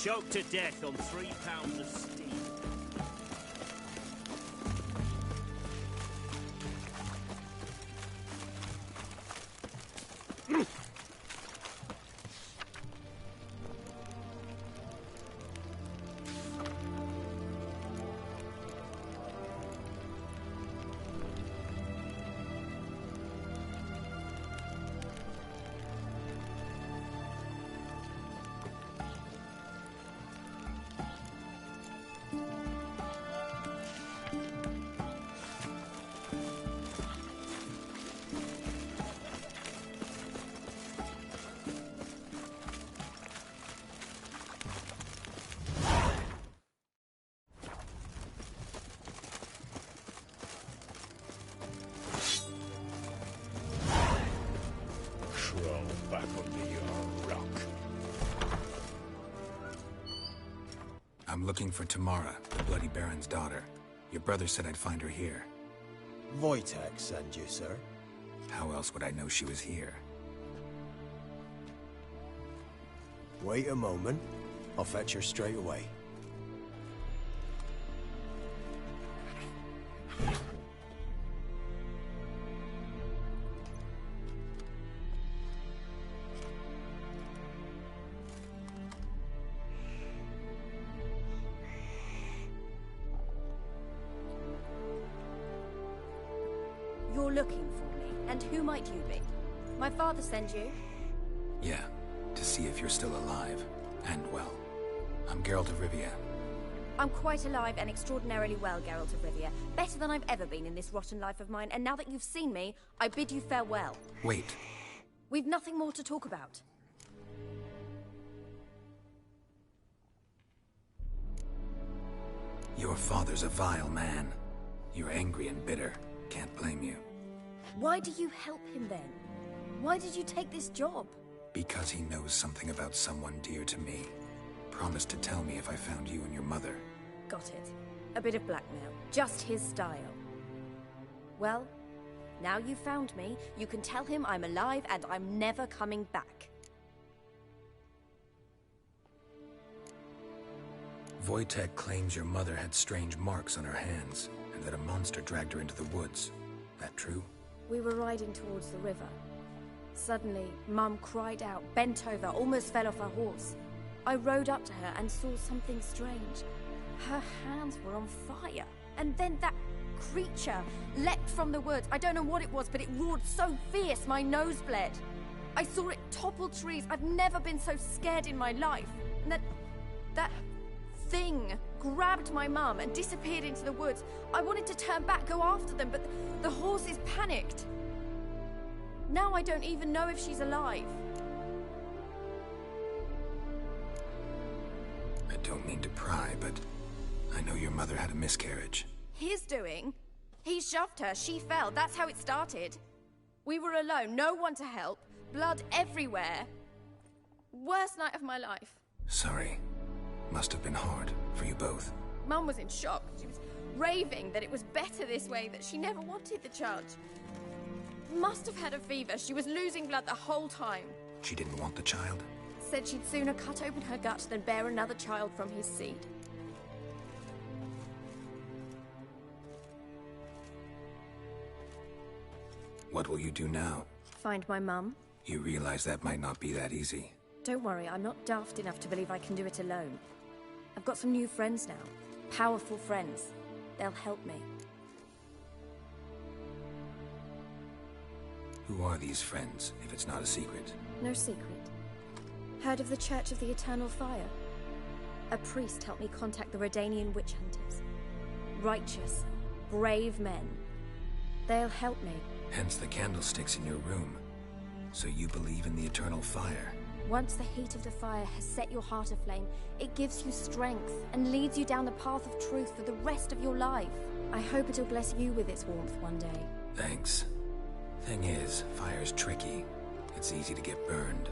S8: Choked to death on 3 pounds of steel.
S2: I'm looking for Tamara, the Bloody Baron's daughter. Your brother said I'd find her here.
S8: Wojtek sent you, sir.
S2: How else would I know she was here?
S8: Wait a moment. I'll fetch her straight away.
S15: You're looking for me, and who might you be? My father sent you?
S2: Yeah, to see if you're still alive, and well. I'm Geralt of Rivia.
S15: I'm quite alive and extraordinarily well, Geralt of Rivia. Better than I've ever been in this rotten life of mine, and now that you've seen me, I bid you farewell.
S2: Wait.
S15: We've nothing more to talk about.
S2: Your father's a vile man. You're angry and bitter. Can't blame you.
S15: Why do you help him then? Why did you take this job?
S2: Because he knows something about someone dear to me. Promised to tell me if I found you and your mother.
S15: Got it. A bit of blackmail. Just his style. Well, now you've found me, you can tell him I'm alive and I'm never coming back.
S2: Wojtek claims your mother had strange marks on her hands, and that a monster dragged her into the woods. That true?
S15: We were riding towards the river. Suddenly, Mum cried out, bent over, almost fell off her horse. I rode up to her and saw something strange. Her hands were on fire. And then that creature leapt from the woods. I don't know what it was, but it roared so fierce my nose bled. I saw it topple trees. I've never been so scared in my life. And that thing grabbed my mum and disappeared into the woods. I wanted to turn back, go after them, but the horses panicked. Now I don't even know if she's alive.
S2: I don't mean to pry, but I know your mother had a miscarriage.
S15: His doing? He shoved her, she fell, that's how it started. We were alone, no one to help, blood everywhere. Worst night of my life.
S2: Sorry. Must have been hard for you both.
S15: Mum was in shock. She was raving that it was better this way, that she never wanted the child. Must have had a fever. She was losing blood the whole time.
S2: She didn't want the child?
S15: Said she'd sooner cut open her gut than bear another child from his seed.
S2: What will you do now?
S15: Find my mum.
S2: You realize that might not be that easy.
S15: Don't worry, I'm not daft enough to believe I can do it alone. I've got some new friends now. Powerful friends. They'll help me.
S2: Who are these friends, if it's not a secret?
S15: No secret. Heard of the Church of the Eternal Fire? A priest helped me contact the Redanian witch hunters. Righteous, brave men. They'll help me.
S2: Hence the candlesticks in your room. So you believe in the eternal fire?
S15: Once the heat of the fire has set your heart aflame, it gives you strength and leads you down the path of truth for the rest of your life. I hope it'll bless you with its warmth one day.
S2: Thanks. Thing is, fire's tricky. It's easy to get burned.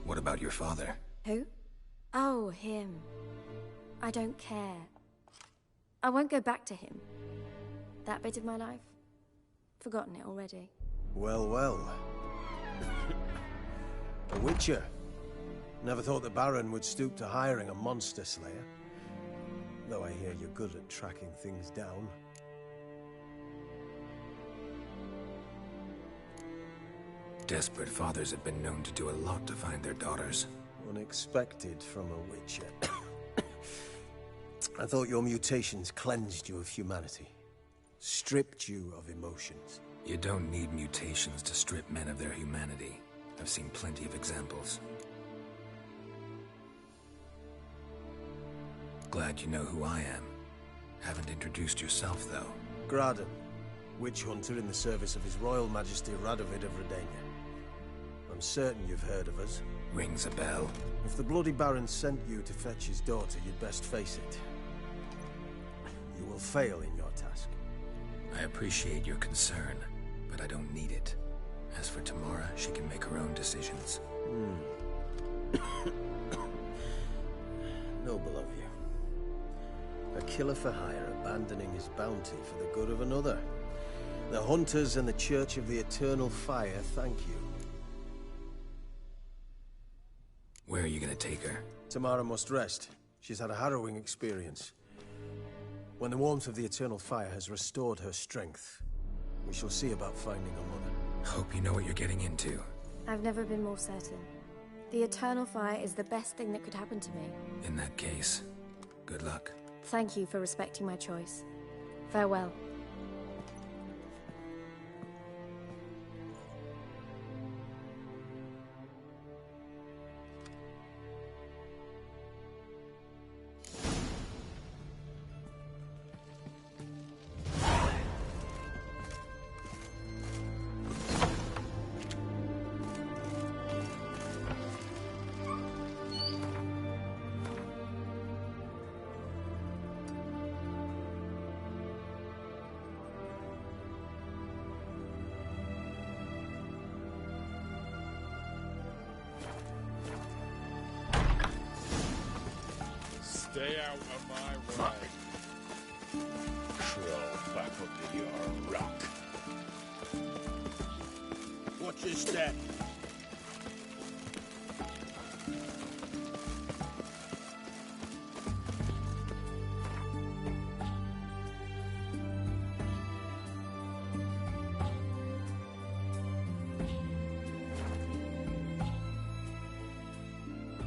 S2: What about your father?
S15: Who? Oh, him. I don't care. I won't go back to him. That bit of my life? Forgotten it already.
S16: Well, well. A witcher. Never thought the Baron would stoop to hiring a monster slayer. Though I hear you're good at tracking things down.
S2: Desperate fathers have been known to do a lot to find their daughters.
S16: Unexpected from a witcher. I thought your mutations cleansed you of humanity. Stripped you of emotions.
S2: You don't need mutations to strip men of their humanity. I've seen plenty of examples. Glad you know who I am. Haven't introduced yourself, though.
S16: Graden, witch hunter in the service of His Royal Majesty Radovid of Redania. I'm certain you've heard of us.
S2: Rings a bell.
S16: If the Bloody Baron sent you to fetch his daughter, you'd best face it. You will fail in your task.
S2: I appreciate your concern, but I don't need it. As for Tamara, she can make her own decisions.
S16: Noble of you. A killer for hire abandoning his bounty for the good of another. The Hunters and the Church of the Eternal Fire thank you.
S2: Where are you gonna take her?
S16: Tamara must rest. She's had a harrowing experience. When the warmth of the Eternal Fire has restored her strength, we shall see about finding her mother.
S2: Hope you know what you're getting into.
S15: I've never been more certain. The Eternal Fire is the best thing that could happen to me.
S2: In that case, good luck.
S15: Thank you for respecting my choice. Farewell.
S11: Stay out of my way. Crawl back under your rock.
S8: Watch your step.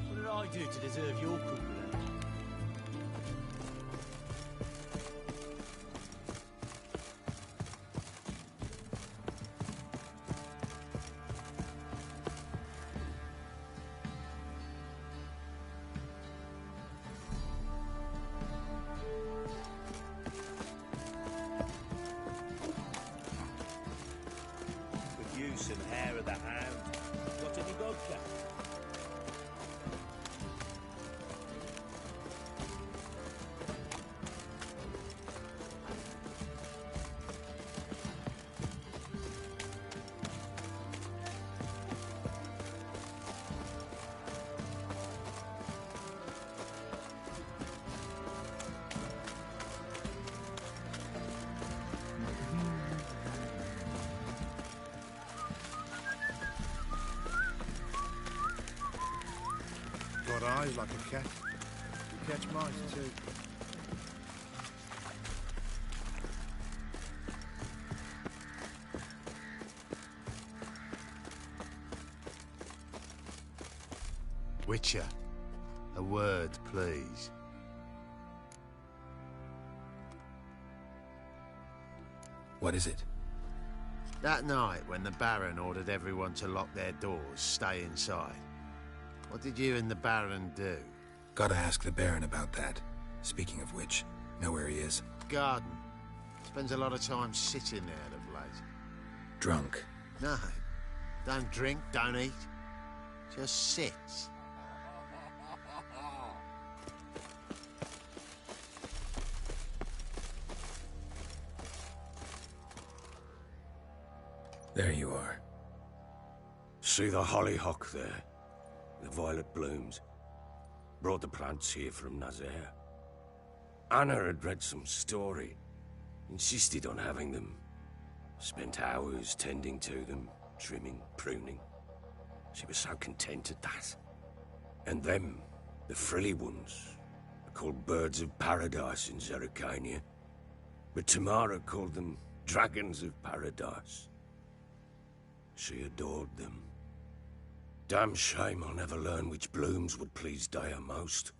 S8: What did I do to deserve your company? Could use some hair of the hound. Got any vodka?
S4: Got eyes like a cat. You catch mice too.
S10: Witcher, a word, please.
S2: What is it?
S10: That night when the Baron ordered everyone to lock their doors, stay inside. What did you and the Baron do?
S2: Gotta ask the Baron about that. Speaking of which, know where he is?
S10: Garden. Spends a lot of time sitting there of late.
S2: Drunk.
S10: No. Don't drink, don't eat. Just sits.
S2: There you are.
S11: See the hollyhock there? The violet blooms. Brought the plants here from Nazaire. Anna had read some story. Insisted on having them. Spent hours tending to them, trimming, pruning. She was so content at that. And them, the frilly ones, are called birds of paradise in Zerrikania. But Tamara called them dragons of paradise. She adored them. Damn shame I'll never learn which blooms would please Daya most.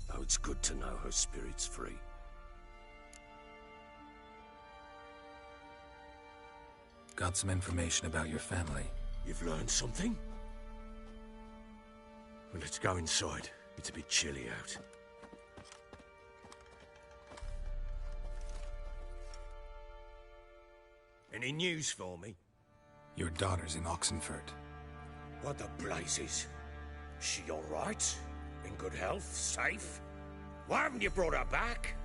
S11: Though it's good to know her spirit's free.
S2: Got some information about your family.
S11: You've learned something? Well, let's go inside. It's a bit chilly out. Any news for me?
S2: Your daughter's in Oxenfurt.
S11: What the blazes? She all right? In good health? Safe? Why haven't you brought her back?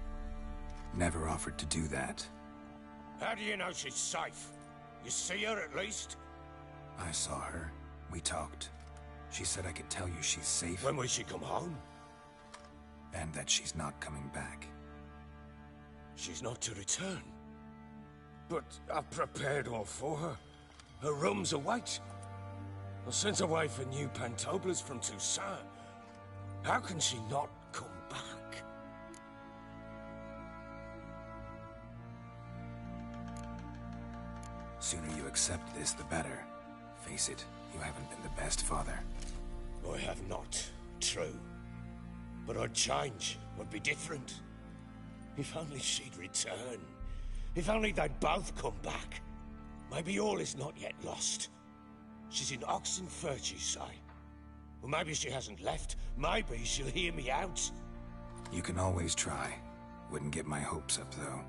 S2: Never offered to do that.
S11: How do you know she's safe? You see her at least?
S2: I saw her. We talked. She said I could tell you she's safe.
S11: When will she come home?
S2: And that she's not coming back.
S11: She's not to return. But I've prepared all for her. Her rooms await. I sent away for new Pantoblas from Toussaint. How can she not come back?
S2: Sooner you accept this, the better. Face it, you haven't been the best father.
S11: I have not, true. But I'd change, would be different. If only she'd return. If only they'd both come back. Maybe all is not yet lost. She's in Oxenfurt, you say? Well, maybe she hasn't left. Maybe she'll hear me out.
S2: You can always try. Wouldn't get my hopes up, though.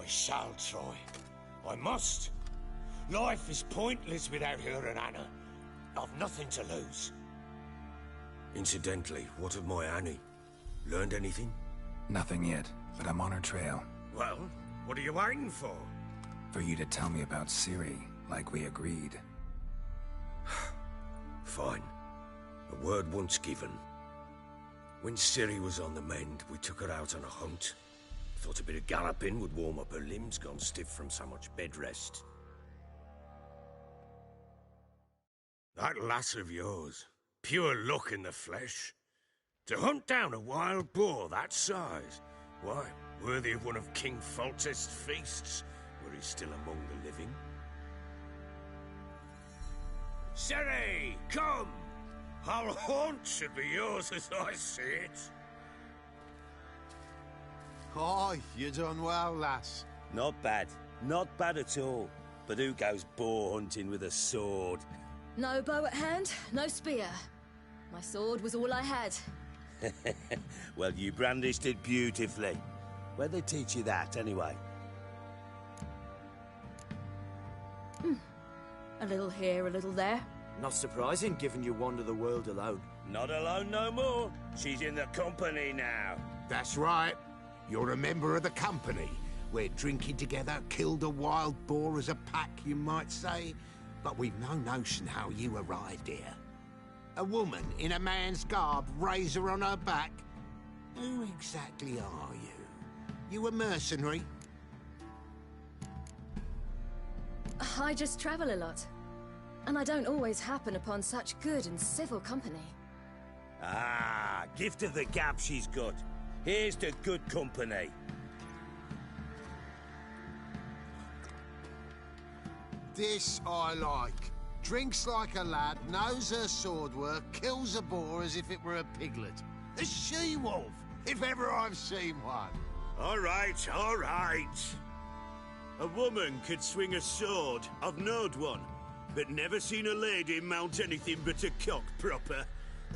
S11: I shall try. I must. Life is pointless without her and Anna. I've nothing to lose. Incidentally, what of my Annie? Learned anything?
S2: Nothing yet, but I'm on her trail.
S11: Well, what are you waiting for?
S2: For you to tell me about Ciri, like we agreed.
S11: Fine. A word once given. When Ciri was on the mend, we took her out on a hunt. Thought a bit of galloping would warm up her limbs, gone stiff from so much bed rest. That lass of yours, pure luck in the flesh. To hunt down a wild boar that size, why, worthy of one of King Foltest's feasts, were he still among the living. Ciri, come! Our haunt should be yours as I see it.
S10: Aye, you done well, lass.
S8: Not bad. Not bad at all. But who goes boar hunting with a sword?
S17: No bow at hand, no spear. My sword was all I had.
S8: Well, you brandished it beautifully. Where'd they teach you that, anyway?
S17: A little here, a little there.
S8: Not surprising, given you wander the world alone. Not alone no more. She's in the company now.
S10: That's right. You're a member of the company. We're drinking together, killed a wild boar as a pack, you might say. But we've no notion how you arrived here. A woman in a man's garb, razor on her back. Who exactly are you? You a mercenary?
S17: I just travel a lot. And I don't always happen upon such good and civil company.
S8: Ah, gift of the gab she's got. Here's to good company.
S10: This I like. Drinks like a lad, knows her sword work, kills a boar as if it were a piglet. A she-wolf, if ever I've seen one.
S8: All right, all right. A woman could swing a sword. I've knowed one. But never seen a lady mount anything but a cock proper.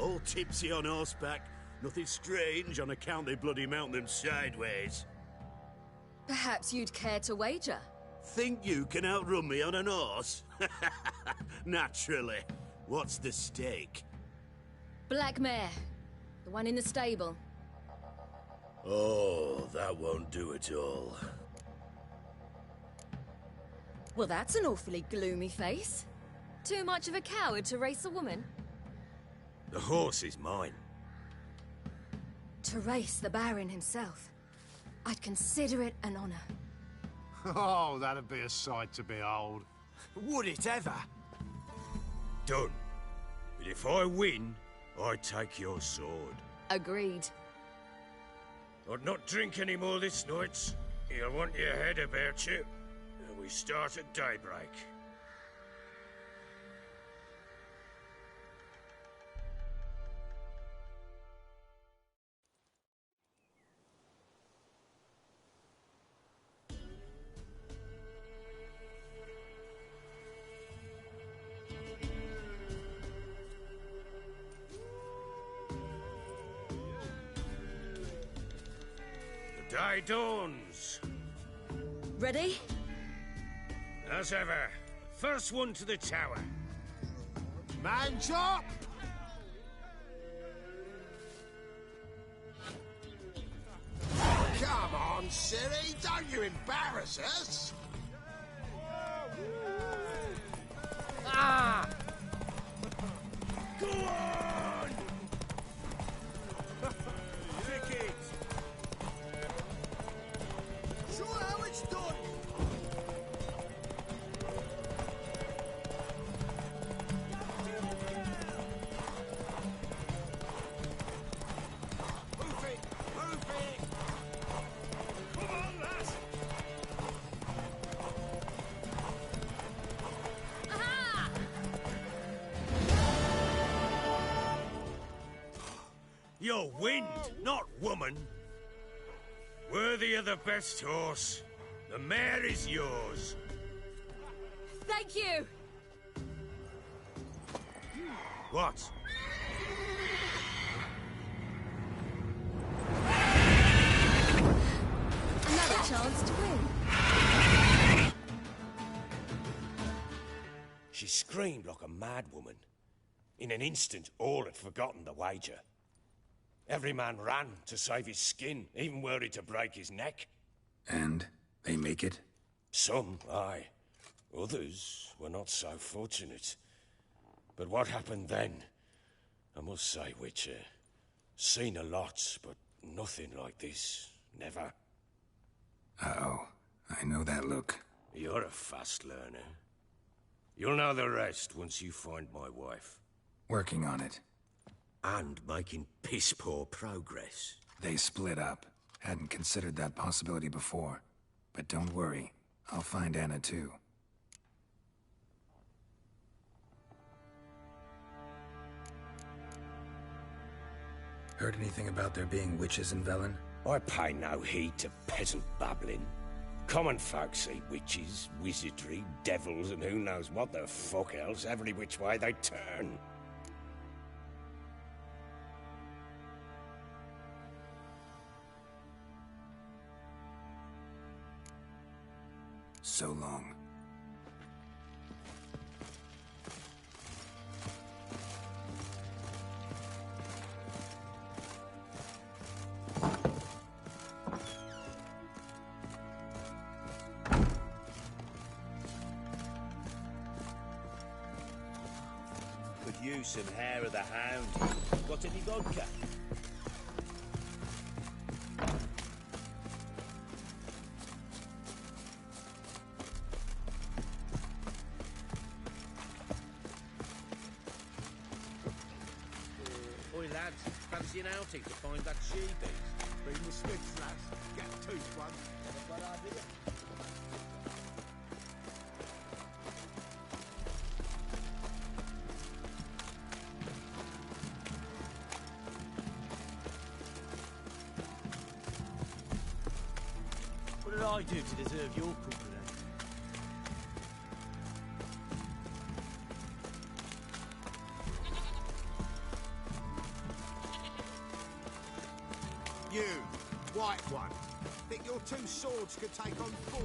S8: All tipsy on horseback. Nothing strange on account they bloody mount them sideways.
S17: Perhaps you'd care to wager?
S8: Think you can outrun me on an horse? Naturally. What's the stake?
S17: Black mare. The one in the stable.
S11: Oh, that won't do at all.
S17: Well, that's an awfully gloomy face. Too much of a coward to race a woman?
S11: The horse is mine.
S17: To race the Baron himself. I'd consider it an honor.
S10: Oh, that'd be a sight to behold.
S8: Would it ever?
S11: Done. But if I win, I take your sword.
S17: Agreed.
S11: I'd not drink any more this night. You'll want your head about you. And we start at daybreak. The day dawns.
S17: Ready?
S11: As ever, first one to the tower.
S10: Man chop! Come on, Ciri, don't you embarrass us!
S11: Ah! Go on! Take it!
S10: Show how it's done!
S11: Move it! Move it! Come on, lass!
S17: Aha!
S11: You're wind, not woman. Worthy of the best horse. The mare is yours.
S17: Thank you!
S11: What?
S17: Another chance to win.
S11: She screamed like a mad woman. In an instant, all had forgotten the wager. Every man ran to save his skin, even were he to break his neck.
S2: And they make it?
S11: Some, aye. Others were not so fortunate. But what happened then, I must say, Witcher, Seen a lot, but nothing like this. Never.
S2: Uh-oh. I know that look.
S11: You're a fast learner. You'll know the rest once you find my wife.
S2: Working on it.
S11: And making piss-poor progress.
S2: They split up. Hadn't considered that possibility before. But don't worry. I'll find Anna too. Heard anything about there being witches in Velen?
S11: I pay no heed to peasant babbling. Common folk see witches, wizardry, devils, and who knows what the fuck else every which way they turn.
S2: So long.
S14: Could use some hair of the hound. Got any vodka?
S10: Oi, lads, fancy an outing to find that she-beast? Bring the Smiths, lads. Get a tooth one. Never got idea.
S14: What did I do to deserve your company?
S10: You, white one. Think your two swords could take on 40?